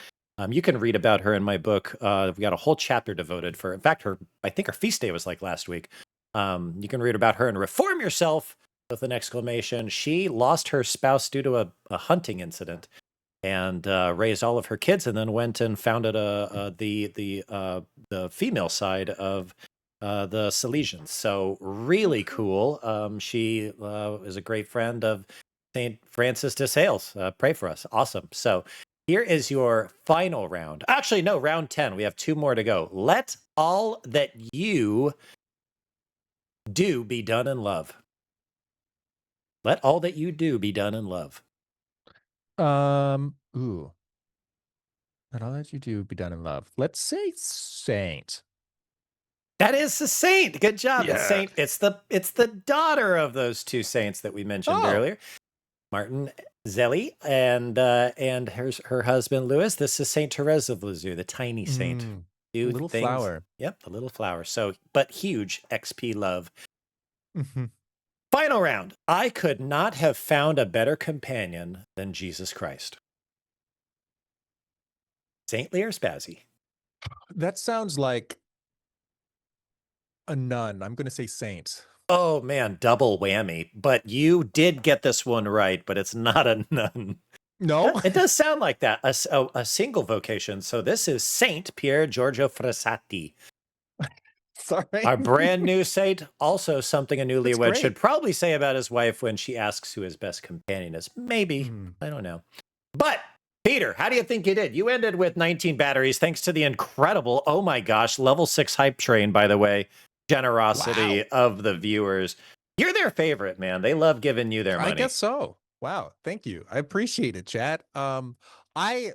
Speaker 1: You can read about her in my book. We got a whole chapter devoted for. In fact, I think her feast day was like last week. You can read about her and Reform Yourself with an exclamation. She lost her spouse due to a hunting incident, and raised all of her kids, and then went and founded the female side of the Salesians. So really cool. She is a great friend of Saint Francis de Sales. Pray for us. Awesome. So here is your final round. Actually, no, round 10. We have 2 more to go. Let all that you do be done in love. Let all that you do be done in love.
Speaker 2: Ooh. Let all that you do be done in love. Let's say saint.
Speaker 1: That is the saint. Good job.
Speaker 2: Yeah.
Speaker 1: Saint. It's the daughter of those 2 saints that we mentioned earlier. Martin Zelly and her husband Louis. This is Saint Therese of Lisieux, the tiny saint.
Speaker 2: Little flower.
Speaker 1: Yep, the little flower. So, but huge XP love.
Speaker 2: Mm-hmm.
Speaker 1: Final round. I could not have found a better companion than Jesus Christ. Saintly or spazzy?
Speaker 2: That sounds like a nun. I'm going to say saint.
Speaker 1: Oh man, double whammy. But you did get this one right, but it's not a nun.
Speaker 2: No,
Speaker 1: It does sound like that. A single vocation. So this is Saint Pier Giorgio Frassati.
Speaker 2: sorry.
Speaker 1: Our brand new saint, also something a
Speaker 2: That's
Speaker 1: newlywed should
Speaker 2: great.
Speaker 1: probably say about his wife when she asks who his best companion is. Maybe.
Speaker 2: Mm.
Speaker 1: I don't know. But Peter, how do you think you did? You ended with 19 batteries thanks to the incredible, oh my gosh, level 6 hype train, by the way, generosity
Speaker 2: Wow.
Speaker 1: of the viewers. You're their favorite, man. They love giving you their
Speaker 2: I
Speaker 1: money.
Speaker 2: guess so. Wow. Thank you. I appreciate it, chat. I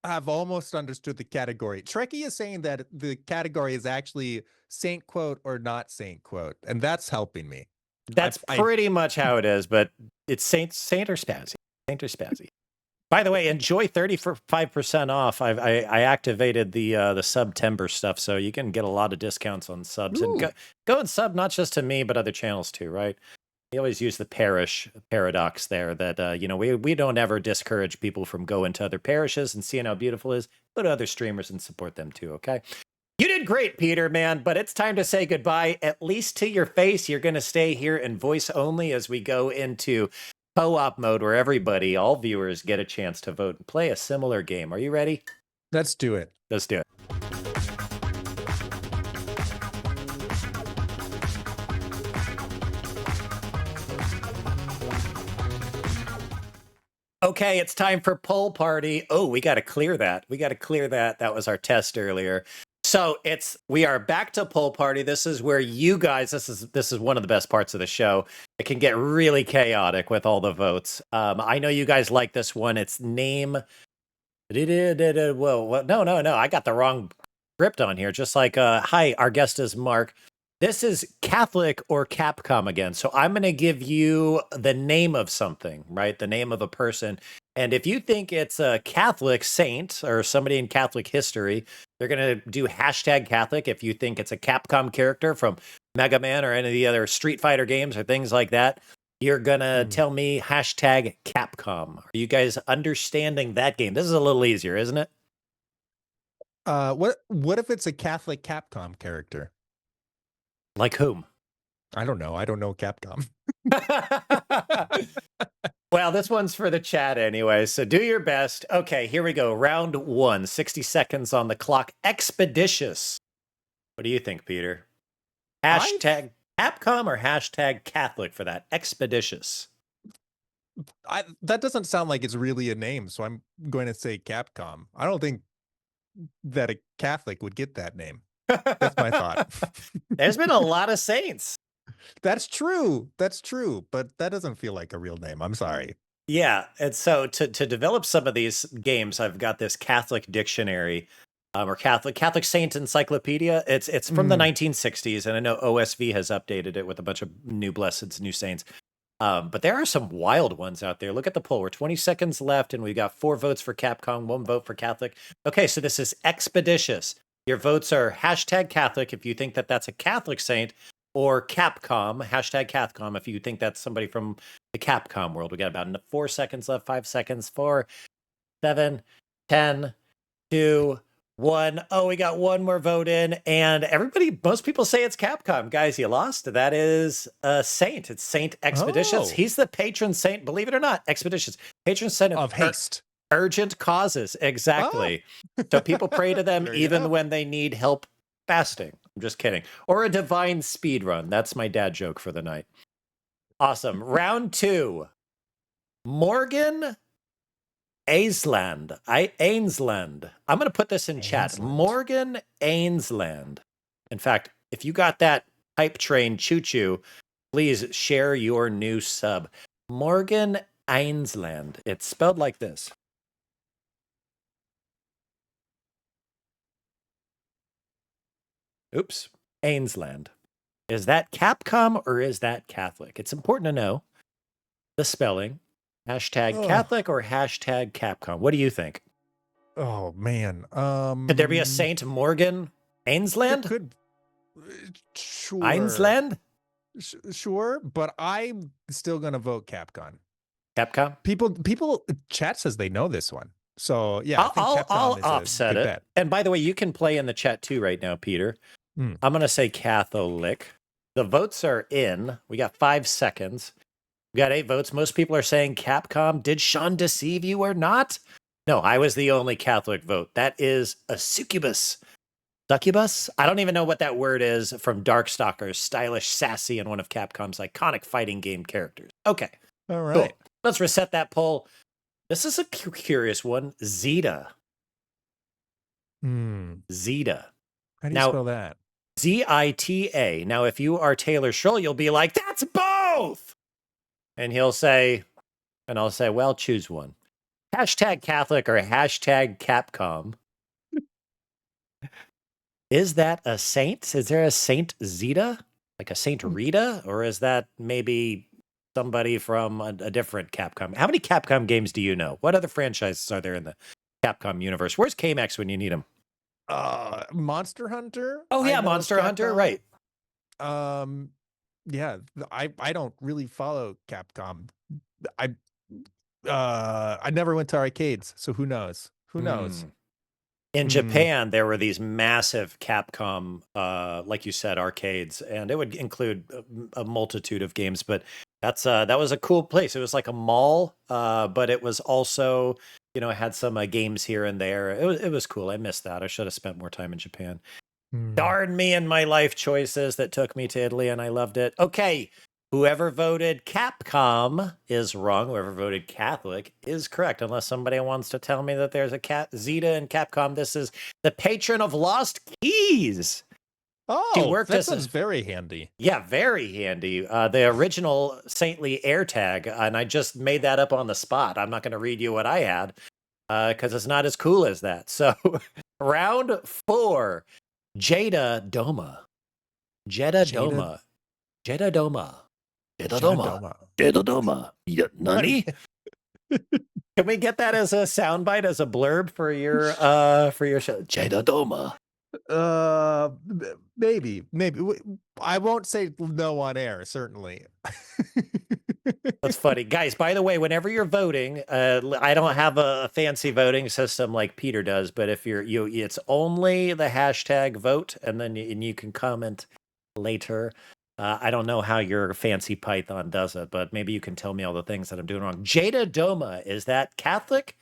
Speaker 2: have almost understood the category. Trekkie is saying that the category is actually saint quote or not saint quote, and that's helping me.
Speaker 1: That's
Speaker 2: I
Speaker 1: pretty much how it is, but it's Saint or Spazzy. Saint or Spazzy. By the way, enjoy 35% off. I activated the September stuff, so you can get a lot of discounts on subs. And
Speaker 2: Ooh.
Speaker 1: go and sub not just to me, but other channels too, right? We always use the parish paradox there that we don't ever discourage people from going to other parishes and seeing how beautiful it is. Go to other streamers and support them too, okay? You did great, Peter, man, but it's time to say goodbye, at least to your face. You're going to stay here in voice only as we go into co-op mode where everybody, all viewers, get a chance to vote and play a similar game. Are you ready?
Speaker 2: Let's do it.
Speaker 1: Let's do it. Okay, it's time for poll party. Oh, we got to clear that. That was our test earlier. So we are back to poll party. This is where you guys, this is one of the best parts of the show. It can get really chaotic with all the votes. I know you guys like this one. It's name. Whoa, no. I got the wrong script on here. Just like, hi, our guest is Mark. This is Catholic or Capcom again. So I'm going to give you the name of something, right? The name of a person. And if you think it's a Catholic saint or somebody in Catholic history, they're going to do hashtag Catholic. If you think it's a Capcom character from Mega Man or any of the other Street Fighter games or things like that, you're going to tell me hashtag Capcom. Are you guys understanding that game? This is a little easier, isn't it?
Speaker 2: What if it's a Catholic Capcom character?
Speaker 1: Like whom?
Speaker 2: I don't know. I don't know Capcom.
Speaker 1: Well, this one's for the chat anyway, so do your best. Okay, here we go. Round 1, 60 seconds on the clock. Expeditious. What do you think, Peter? Hashtag Capcom or hashtag Catholic for that? Expeditious.
Speaker 2: That doesn't sound like it's really a name, so I'm going to say Capcom. I don't think that a Catholic would get that name. That's my thought.
Speaker 1: There's been a lot of saints.
Speaker 2: That's true. But that doesn't feel like a real name. I'm sorry.
Speaker 1: Yeah, and so to develop some of these games, I've got this Catholic dictionary, or Catholic Saint Encyclopedia. It's from the 1960s, and I know OSV has updated it with a bunch of new blesseds, new saints. But there are some wild ones out there. Look at the poll. We're 20 seconds left, and we've got 4 votes for Capcom, 1 vote for Catholic. Okay, so this is expeditious. Your votes are hashtag Catholic if you think that that's a Catholic saint, or Capcom, hashtag Capcom if you think that's somebody from the Capcom world. We got about 4 seconds left, 5 seconds, 4, 7, 10, 2, 1. Oh, we got one more vote in, and most people say it's Capcom. Guys, you lost. That is a saint. It's Saint Expeditious.
Speaker 2: Oh.
Speaker 1: He's the patron saint, believe it or not, Expeditious. Patron saint
Speaker 2: Of haste.
Speaker 1: Urgent causes, exactly. So people pray to them even when they need help fasting. I'm just kidding. Or a divine speed run. That's my dad joke for the night. Awesome. Round 2. Morgan Ainsland. Ainsland. I'm going to put this in chat. Morgan Ainsland. In fact, if you got that hype train choo-choo, please share your new sub. Morgan Ainsland. It's spelled like this. Oops. Ainsland. Is that Capcom or is that Catholic? It's important to know the spelling. Hashtag Catholic or hashtag Capcom. What do you think?
Speaker 2: Oh man.
Speaker 1: Could there be a Saint Morgan Ainsland?
Speaker 2: Could sure.
Speaker 1: Ainsland?
Speaker 2: Sure, but I'm still gonna vote Capcom.
Speaker 1: Capcom?
Speaker 2: People chat says they know this one. So yeah,
Speaker 1: I'll offset it.
Speaker 2: Bet.
Speaker 1: And by the way, you can play in the chat too right now, Peter. I'm gonna say Catholic. The votes are in. We got 5 seconds. We got 8 votes. Most people are saying Capcom. Did Shaun deceive you or not? No, I was the only Catholic vote. That is a succubus. Succubus? I don't even know what that word is from Darkstalkers, stylish, sassy, and one of Capcom's iconic fighting game characters. Okay,
Speaker 2: All right.
Speaker 1: cool. Let's reset that poll. This is a curious one. Zeta. Zeta.
Speaker 2: How do you
Speaker 1: Now,
Speaker 2: spell that?
Speaker 1: Zita. Now, if you are Taylor Schroll, you'll be like, that's both. And he'll say, and I'll say, well, choose one. Hashtag Catholic or hashtag Capcom. Is that a saint? Is there a Saint Zeta? Like a Saint Rita? Or is that maybe somebody from a different Capcom? How many Capcom games do you know? What other franchises are there in the Capcom universe? Where's K-Max when you need him?
Speaker 2: Monster Hunter.
Speaker 1: Oh, yeah, Monster Hunter, right.
Speaker 2: Yeah, I don't really follow Capcom. I never went to arcades, so who knows? Who knows?
Speaker 1: In Japan, there were these massive Capcom, like you said, arcades, and it would include a multitude of games. But that was a cool place. It was like a mall, but it was also, had some games here and there. It was cool. I missed that. I should have spent more time in Japan. Darn me and my life choices that took me to Italy, and I loved it. Okay, whoever voted Capcom is wrong. Whoever voted Catholic is correct, unless somebody wants to tell me that there's a Zeta in Capcom. This is the patron of lost keys.
Speaker 2: Oh, that sounds very handy.
Speaker 1: Yeah, very handy. The original saintly AirTag, and I just made that up on the spot. I'm not going to read you what I had because it's not as cool as that. So, round 4. Jada Doma. Nani? Can we get that as a soundbite, as a blurb for your show? Jada Doma.
Speaker 2: Maybe. I won't say no on air, certainly.
Speaker 1: That's funny. Guys, by the way, whenever you're voting, I don't have a fancy voting system like Peter does, but if it's only the hashtag vote, and then you can comment later. I don't know how your fancy Python does it, but maybe you can tell me all the things that I'm doing wrong. Jada Doma, is that Catholic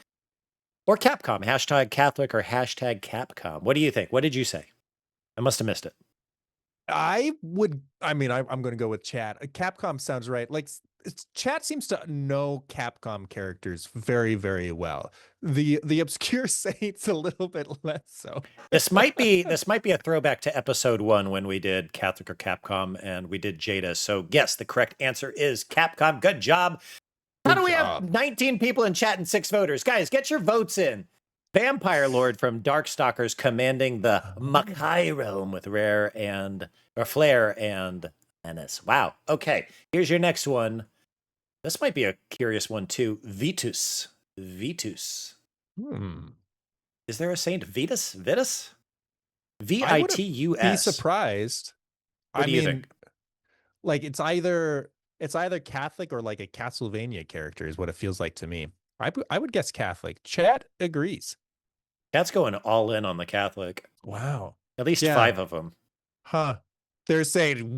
Speaker 1: or Capcom? Hashtag Catholic or hashtag Capcom? What do you think? What did you say? I must have missed it.
Speaker 2: I'm going to go with chat. Capcom sounds right. Like, chat seems to know Capcom characters very, very well. The obscure saints a little bit less so.
Speaker 1: This might be a throwback to episode 1 when we did Catholic or Capcom and we did Jada. So yes, the correct answer is Capcom. Good job. How do we have 19 people in chat and 6 voters? Guys, get your votes in. Vampire Lord from Darkstalkers commanding the Makai realm with Flair and Menace. Wow. Okay, here's your next one. This might be a curious one too. Vitus. Is there a saint Vitus? Vitus? Vitus.
Speaker 2: Be surprised.
Speaker 1: What do you think?
Speaker 2: Like it's either Catholic or like a Castlevania character is what it feels like to me. I would guess Catholic. Chat agrees.
Speaker 1: Cat's going all in on the Catholic.
Speaker 2: Wow.
Speaker 1: At least 5 of them.
Speaker 2: Huh. They're saying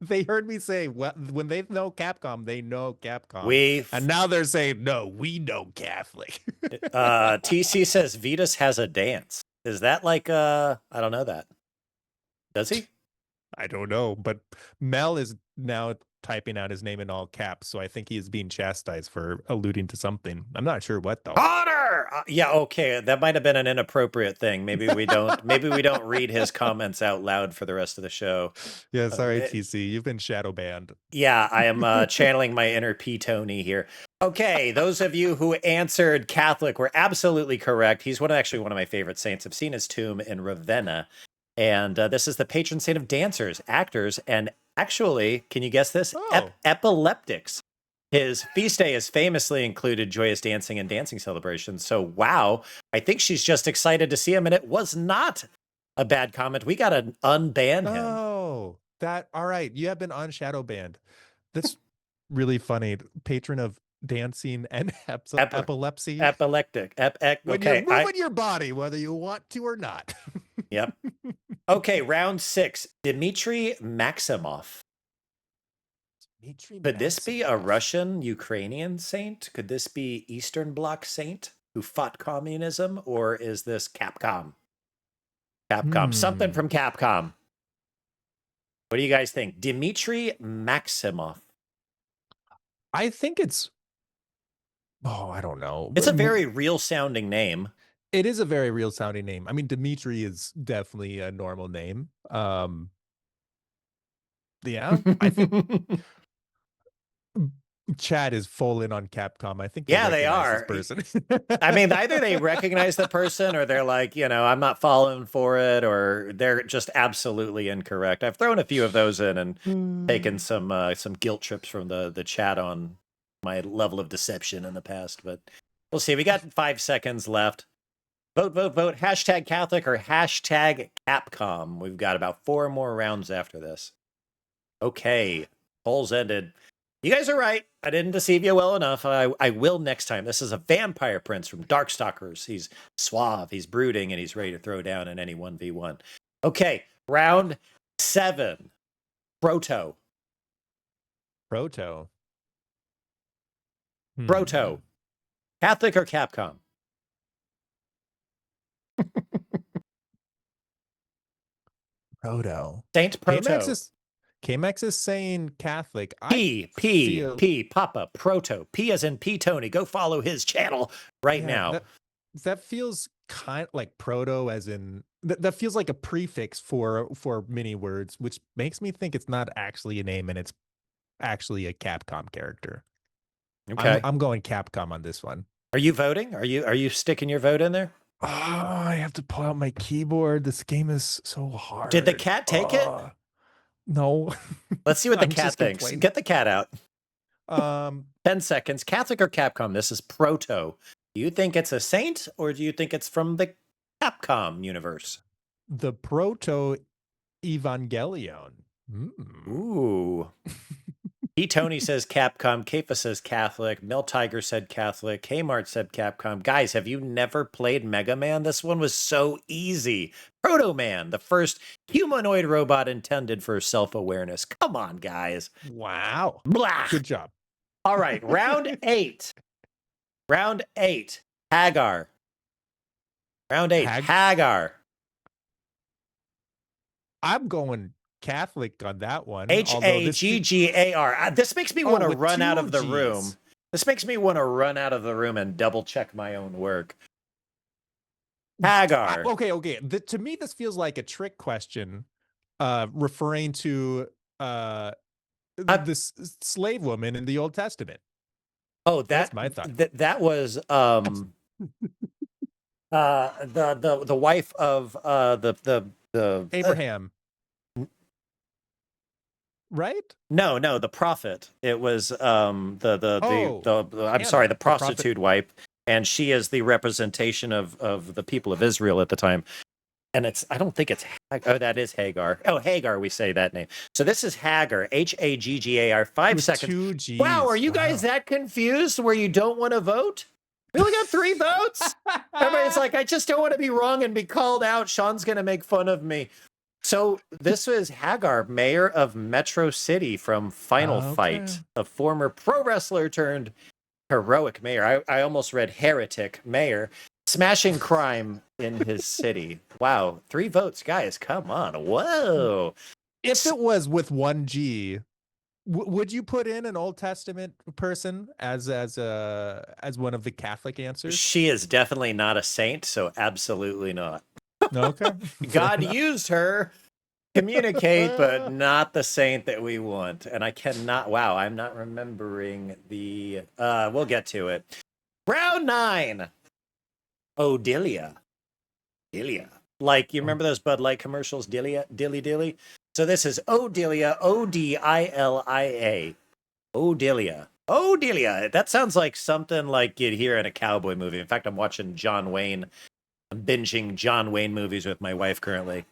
Speaker 2: they heard me say, well, when they know Capcom, they know Capcom. And now they're saying, no, we know Catholic.
Speaker 1: TC says Vitus has a dance. Is that like, I don't know that. Does he?
Speaker 2: I don't know, but Mel is now typing out his name in all caps, so I think he is being chastised for alluding to something. I'm not sure what though.
Speaker 1: Connor! Yeah, okay, that might have been an inappropriate thing. Maybe we don't read his comments out loud for the rest of the show.
Speaker 2: Yeah, sorry, TC, you've been shadow banned.
Speaker 1: Yeah, I am channeling my inner P. Tony here. Okay, those of you who answered Catholic were absolutely correct. He's actually one of my favorite saints. I've seen his tomb in Ravenna. And this is the patron saint of dancers, actors, and actually, can you guess this? Epileptics. His feast day has famously included joyous dancing and dancing celebrations. So, wow, I think she's just excited to see him, and it was not a bad comment. We got to unban him.
Speaker 2: Oh, all right. You have been unshadow banned. That's really funny. Patron of dancing and epilepsy.
Speaker 1: Epileptic.
Speaker 2: When you're moving your body, whether you want to or not.
Speaker 1: Yep. Okay, round 6. Dmitry Maximov.
Speaker 2: Dmitri
Speaker 1: Could this be a
Speaker 2: Maximov.
Speaker 1: Russian Ukrainian saint? Could this be Eastern Bloc saint who fought communism? Or is this Capcom? Capcom. Something
Speaker 2: Hmm.
Speaker 1: from Capcom. What do you guys think? Dmitri Maximov.
Speaker 2: I think it's. Oh, I don't know.
Speaker 1: It's a very real sounding name.
Speaker 2: It is a very real sounding name. I mean, Dimitri is definitely a normal name. Yeah, I think Chad is full in on Capcom. I think they
Speaker 1: Yeah, they
Speaker 2: recognize this
Speaker 1: are.
Speaker 2: person.
Speaker 1: I mean, either they recognize the person or they're like, I'm not falling for it, or they're just absolutely incorrect. I've thrown a few of those in and taken some guilt trips from the chat on my level of deception in the past, but we'll see. We got 5 seconds left. Vote, vote, vote. Hashtag Catholic or hashtag Capcom. We've got about 4 more rounds after this. Okay, polls ended. You guys are right. I didn't deceive you well enough. I will next time. This is a vampire prince from Darkstalkers. He's suave, he's brooding, and he's ready to throw down in any 1v1. Okay, round 7. Proto.
Speaker 2: Proto.
Speaker 1: Proto. Catholic or Capcom?
Speaker 2: Proto.
Speaker 1: Saint Proto.
Speaker 2: K-Max is saying Catholic.
Speaker 1: P, Papa, Proto. P as in P Tony. Go follow his channel right now.
Speaker 2: That feels kind of like proto, as in that feels like a prefix for many words, which makes me think it's not actually a name and it's actually a Capcom character.
Speaker 1: Okay.
Speaker 2: I'm going Capcom on this one.
Speaker 1: Are you voting? Are you sticking your vote in there?
Speaker 2: Oh, I have to pull out my keyboard. This game is so hard.
Speaker 1: Did the cat take it?
Speaker 2: No.
Speaker 1: Let's see what the cat thinks. Get the cat out. 10 seconds. Catholic or Capcom? This is Proto. Do you think it's a saint or do you think it's from the Capcom universe?
Speaker 2: The Proto Evangelion.
Speaker 1: Ooh. Tony says Capcom. Kafa says Catholic. Mel Tiger said Catholic. Kmart said Capcom. Guys, have you never played Mega Man? This one was so easy. Proto Man, the first humanoid robot intended for self-awareness. Come on, guys.
Speaker 2: Wow.
Speaker 1: Blah.
Speaker 2: Good job.
Speaker 1: All right, round 8. Round 8. Hagar. Round 8. Hagar.
Speaker 2: I'm going Catholic on that one.
Speaker 1: Haggar. This makes me want to run out of the room. This makes me want to run out of the room and double check my own work. Hagar.
Speaker 2: Okay. To me, this feels like a trick question, referring to this slave woman in the Old Testament.
Speaker 1: Oh,
Speaker 2: that's my thought.
Speaker 1: That was the wife of the
Speaker 2: Abraham. Right?
Speaker 1: No, the prophet. It was I'm sorry, the prostitute wife, and she is the representation of the people of Israel at the time. And I don't think it's that is Hagar. Oh, Hagar, we say that name. So this is Hagar, Haggar. 5 seconds.
Speaker 2: 2 G's.
Speaker 1: Wow, are you guys that confused where you don't want to vote? We only got 3 votes. Everybody's like, I just don't want to be wrong and be called out. Sean's gonna make fun of me. So this was Hagar, mayor of Metro City from Final Fight, a former pro wrestler turned heroic mayor. I almost read heretic mayor, smashing crime in his city. Wow, 3 votes, guys. Come on. Whoa.
Speaker 2: If it was with 1 G, would you put in an Old Testament person as one of the Catholic answers?
Speaker 1: She is definitely not a saint, so absolutely not.
Speaker 2: Okay.
Speaker 1: God used her to communicate, but not the saint that we want. And I cannot. Wow, I'm not remembering the. We'll get to it. Round 9. Odilia. Like, you remember those Bud Light commercials? Dilly. So this is Odilia. Odilia. Odilia. That sounds like something like you'd hear in a cowboy movie. In fact, I'm watching John Wayne. I'm binging John Wayne movies with my wife currently.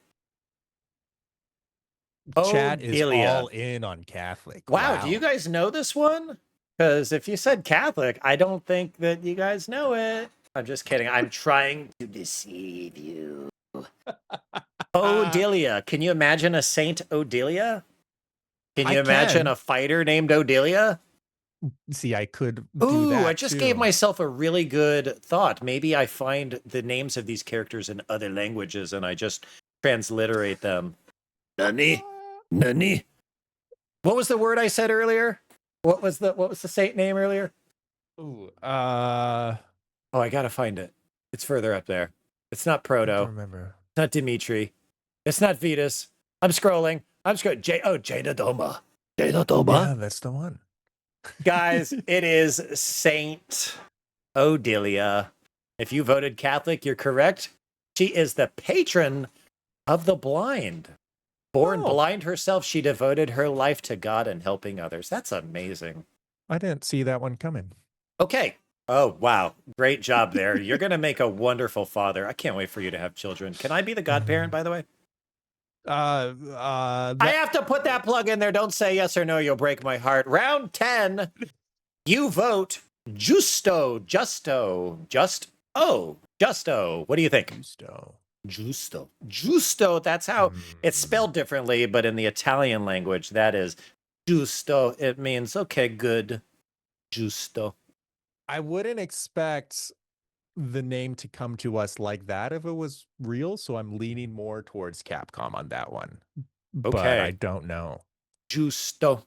Speaker 2: Chat is all in on Catholic.
Speaker 1: Wow, do you guys know this one? Because if you said Catholic, I don't think that you guys know it. I'm just kidding. I'm trying to deceive you. Odilia. Can you imagine a Saint Odilia? Can
Speaker 2: I
Speaker 1: you imagine
Speaker 2: can.
Speaker 1: a fighter named Odelia?
Speaker 2: See, I could do
Speaker 1: Ooh, I
Speaker 2: that
Speaker 1: just gave
Speaker 2: too.
Speaker 1: myself a really good thought. Maybe I find the names of these characters in other languages and I just transliterate them. Nani? Nani? What was the word I said earlier? What was the saint name earlier?
Speaker 2: Ooh,
Speaker 1: Oh, I gotta find it. It's further up there. It's not
Speaker 2: I don't
Speaker 1: Proto.
Speaker 2: remember.
Speaker 1: It's not Dimitri. It's not Vetus. I'm scrolling. Jada Doma. Jada Doma.
Speaker 2: Yeah, that's the one.
Speaker 1: Guys, it is Saint Odelia. If you voted Catholic, you're correct. She is the patron of the blind. Born
Speaker 2: Oh,
Speaker 1: blind herself, she devoted her life to God and helping others. That's amazing.
Speaker 2: I didn't see that one coming.
Speaker 1: Okay. Oh, wow. Great job there. You're going to make a wonderful father. I can't wait for you to have children. Can I be the godparent, by the way? I
Speaker 2: That
Speaker 1: have to put that plug in there. Don't say yes or no. You'll break my heart. Round 10. You vote Justo. What do you think? Justo. That's how it's spelled differently, but in the Italian language, that is Justo. It means, okay, good. Justo.
Speaker 2: I wouldn't expect the name to come to us like that if it was real, so I'm leaning more towards Capcom on that one. But I
Speaker 1: Okay.
Speaker 2: don't know.
Speaker 1: Justo.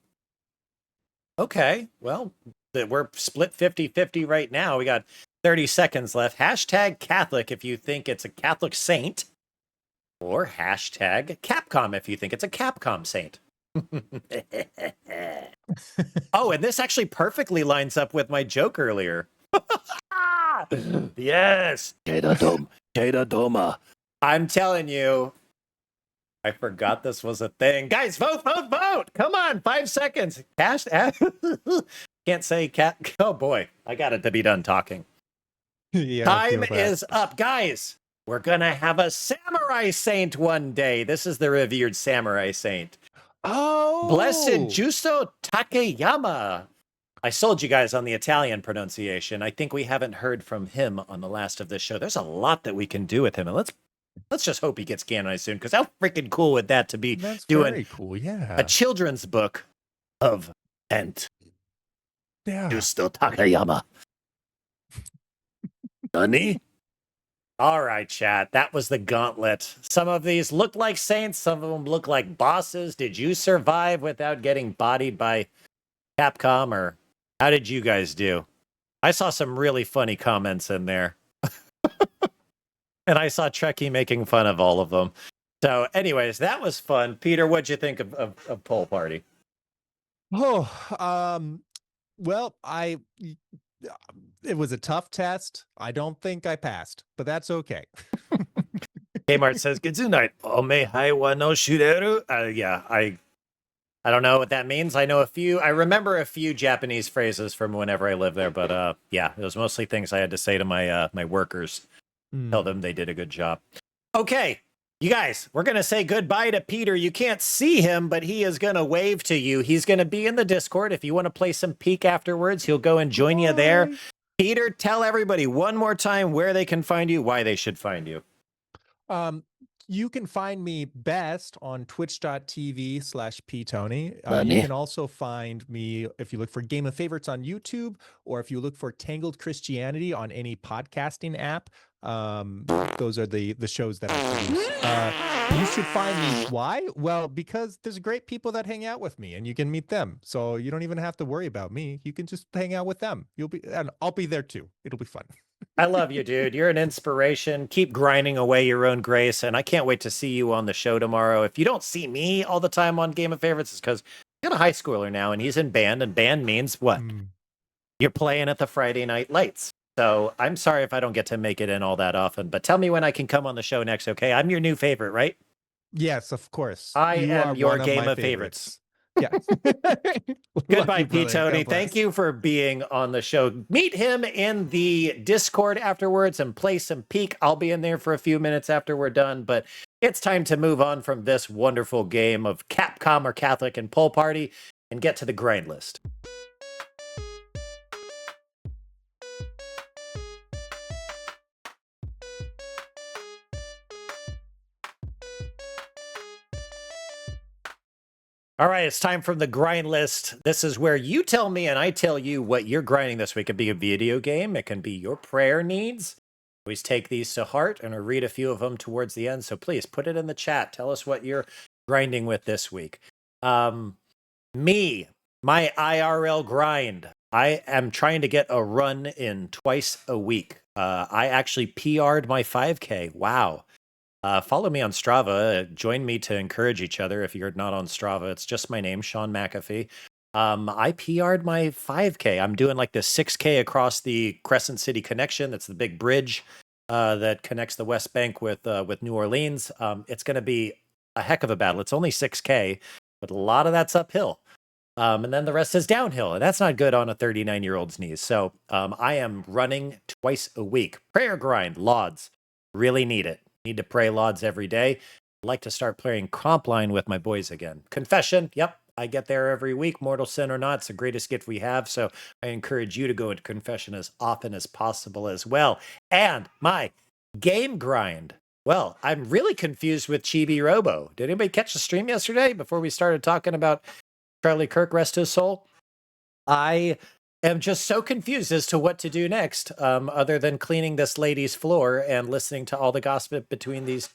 Speaker 1: Okay. Well, we're split 50-50 right now. We got 30 seconds left. Hashtag Catholic if you think it's a Catholic saint, or hashtag Capcom if you think it's a Capcom saint. Oh, and this actually perfectly lines up with my joke earlier. Yes. Jada Doma. I'm telling you, I forgot this was a thing. Guys, vote. Come on, 5 seconds. Can't say cat. Oh boy, I got it to be done talking.
Speaker 2: Yeah, I
Speaker 1: Time
Speaker 2: feel that.
Speaker 1: is up, guys. We're gonna have a samurai saint one day. This is the revered samurai saint. Blessed
Speaker 2: Oh,
Speaker 1: Justo Takeyama. I sold you guys on the Italian pronunciation. I think we haven't heard from him on the last of this show. There's a lot that we can do with him, and let's just hope he gets canonized soon. Because how freaking cool would that to be
Speaker 2: that's
Speaker 1: doing
Speaker 2: very cool.
Speaker 1: a
Speaker 2: Yeah.
Speaker 1: children's book of Ent
Speaker 2: Yeah.
Speaker 1: Justo Takayama? Nani? All right, chat. That was the gauntlet. Some of these look like saints, some of them look like bosses. Did you survive without getting bodied by Capcom, or how did you guys do? I saw some really funny comments in there. And I saw Trekkie making fun of all of them. So, anyways, that was fun. Peter, what'd you think of Poll Party?
Speaker 2: Oh, well, it was a tough test. I don't think I passed, but that's okay.
Speaker 1: Kmart says, "Gesundheit. Omehai wa no shureru." Yeah, I don't know what that means. I know a few. I remember a few Japanese phrases from whenever I lived there, but yeah, it was mostly things I had to say to my workers. Tell them they did a good job. Okay, you guys, we're gonna say goodbye to Peter. You can't see him, but he is gonna wave to you. He's gonna be in the Discord. If you want to play some Peek afterwards, he'll go and join you there. Peter, tell everybody one more time where they can find you, why they should find you.
Speaker 2: You can find me best on twitch.tv/ptony. You
Speaker 1: Money.
Speaker 2: can also find me if you look for Game of Favorites on YouTube, or if you look for Tangled Christianity on any podcasting app. Those are the shows that I produce. You should find me. Why? Well, because there's great people that hang out with me, and you can meet them. So you don't even have to worry about me. You can just hang out with them. And I'll be there too. It'll be fun.
Speaker 1: I love you, dude. You're an inspiration. Keep grinding away your own grace, and I can't wait to see you on the show tomorrow. If you don't see me all the time on Game of Favorites, it's because I got a high schooler now, and he's in band, and band means what? You're playing at the Friday Night Lights. So I'm sorry if I don't get to make it in all that often, but tell me when I can come on the show next, okay? I'm your new favorite, right?
Speaker 2: Yes, of course.
Speaker 1: I
Speaker 2: You
Speaker 1: am
Speaker 2: are
Speaker 1: your
Speaker 2: one of
Speaker 1: Game
Speaker 2: my
Speaker 1: of Favorites.
Speaker 2: Yeah.
Speaker 1: Goodbye, Pete Tony. Thank you for being on the show. Meet him in the Discord afterwards and play some Peek. I'll be in there for a few minutes after we're done, but it's time to move on from this wonderful game of Capcom or Catholic and Poll Party and get to the grind list. All right, it's time for the grind list. This is where you tell me and I tell you what you're grinding this week. It can be a video game, it can be your prayer needs. Always take these to heart, and I'll read a few of them towards the end. So please put it in the chat. Tell us what you're grinding with this week. Me, my IRL grind. I am trying to get a run in twice a week. I actually PR'd my 5K. Wow. Follow me on Strava. Join me to encourage each other. If you're not on Strava, it's just my name, Shaun McAfee. I PR'd my 5K. I'm doing like the 6K across the Crescent City Connection. That's the big bridge that connects the West Bank with New Orleans. It's going to be a heck of a battle. It's only 6K, but a lot of that's uphill. And then the rest is downhill, and that's not good on a 39-year-old's knees. So I am running twice a week. Prayer grind, Lauds. Really need it. Need to pray Lauds every day. I'd like to start playing Compline with my boys again. Confession, yep, I get there every week. Mortal sin or not, it's the greatest gift we have. So I encourage you to go into confession as often as possible as well. And my game grind. Well, I'm really confused with Chibi Robo. Did anybody catch the stream yesterday before we started talking about Charlie Kirk, rest his soul? I am just so confused as to what to do next, other than cleaning this lady's floor and listening to all the gossip between these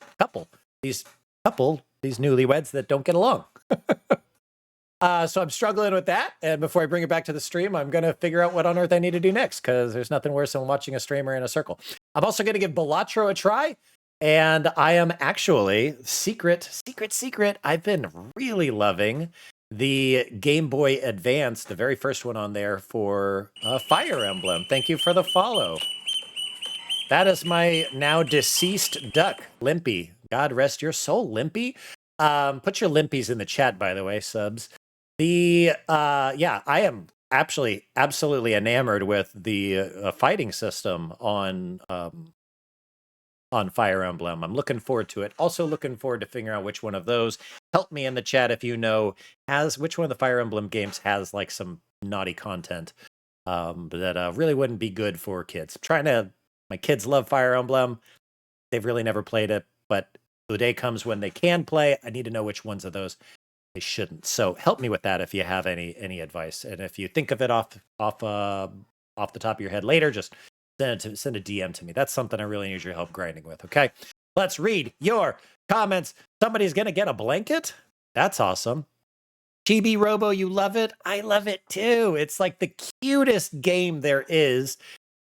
Speaker 1: newlyweds that don't get along. So I'm struggling with that. And before I bring it back to the stream, I'm going to figure out what on earth I need to do next, because there's nothing worse than watching a streamer in a circle. I'm also going to give Balatro a try. And I am actually, secret, I've been really loving the Game Boy Advance, the very first one on there for Fire Emblem. Thank you for the follow. That is my now deceased duck, Limpy. God rest your soul, Limpy. Put your Limpies in the chat, by the way, subs. I am actually absolutely enamored with the fighting system on Fire Emblem. I'm looking forward to it. Also looking forward to figuring out which one of those. Help me in the chat if you know which one of the Fire Emblem games has like some naughty content that really wouldn't be good for kids. My kids love Fire Emblem. They've really never played it, but the day comes when they can play. I need to know which ones of those they shouldn't. So help me with that if you have any advice. And if you think of it off the top of your head later, just send a DM to me. That's something I really need your help grinding with. Okay, let's read your comments. Somebody's gonna get a blanket. That's awesome. Chibi Robo, you love it. I love it too. It's like the cutest game there is.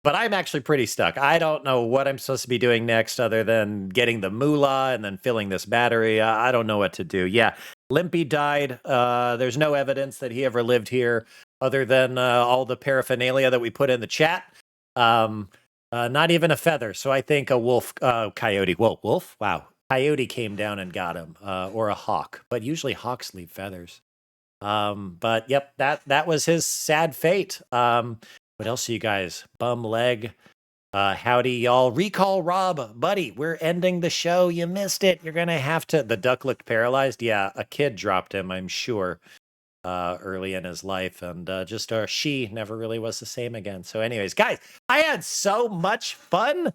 Speaker 1: But I'm actually pretty stuck. I don't know what I'm supposed to be doing next other than getting the moolah and then filling this battery. I don't know what to do. Yeah, Limpy died. There's no evidence that he ever lived here other than all the paraphernalia that we put in the chat. Not even a feather. So I think a coyote. Whoa, wolf? Wow. Coyote came down and got him, or a hawk. But usually hawks leave feathers. But yep, that was his sad fate. What else are you guys? Bum leg. Howdy, y'all. Recall Rob. Buddy, we're ending the show. You missed it. You're going to have to. The duck looked paralyzed. Yeah, a kid dropped him, I'm sure, early in his life. And she never really was the same again. So anyways, guys, I had so much fun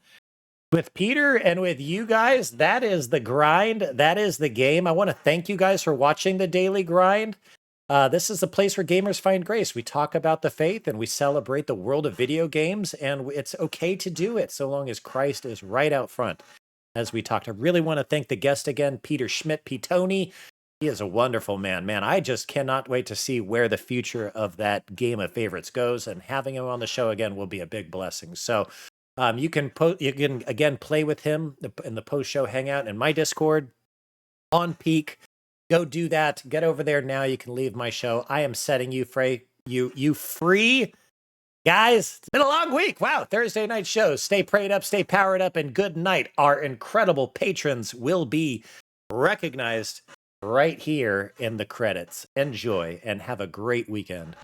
Speaker 1: with Peter and with you guys. That is the grind. That is the game. I want to thank you guys for watching the Daily Grind. This is a place where gamers find grace. We talk about the faith and we celebrate the world of video games, and it's okay to do it so long as Christ is right out front. As we talked, I really want to thank the guest again, Peter Schmidt, Tony. He is a wonderful man. Man, I just cannot wait to see where the future of that game of favorites goes, and having him on the show again will be a big blessing. So you can again play with him in the post-show hangout in my Discord on Peak. Go do that. Get over there now. You can leave my show. I am setting you free. You free. Guys, it's been a long week. Wow. Thursday night shows. Stay prayed up, stay powered up, and good night. Our incredible patrons will be recognized right here in the credits. Enjoy and have a great weekend.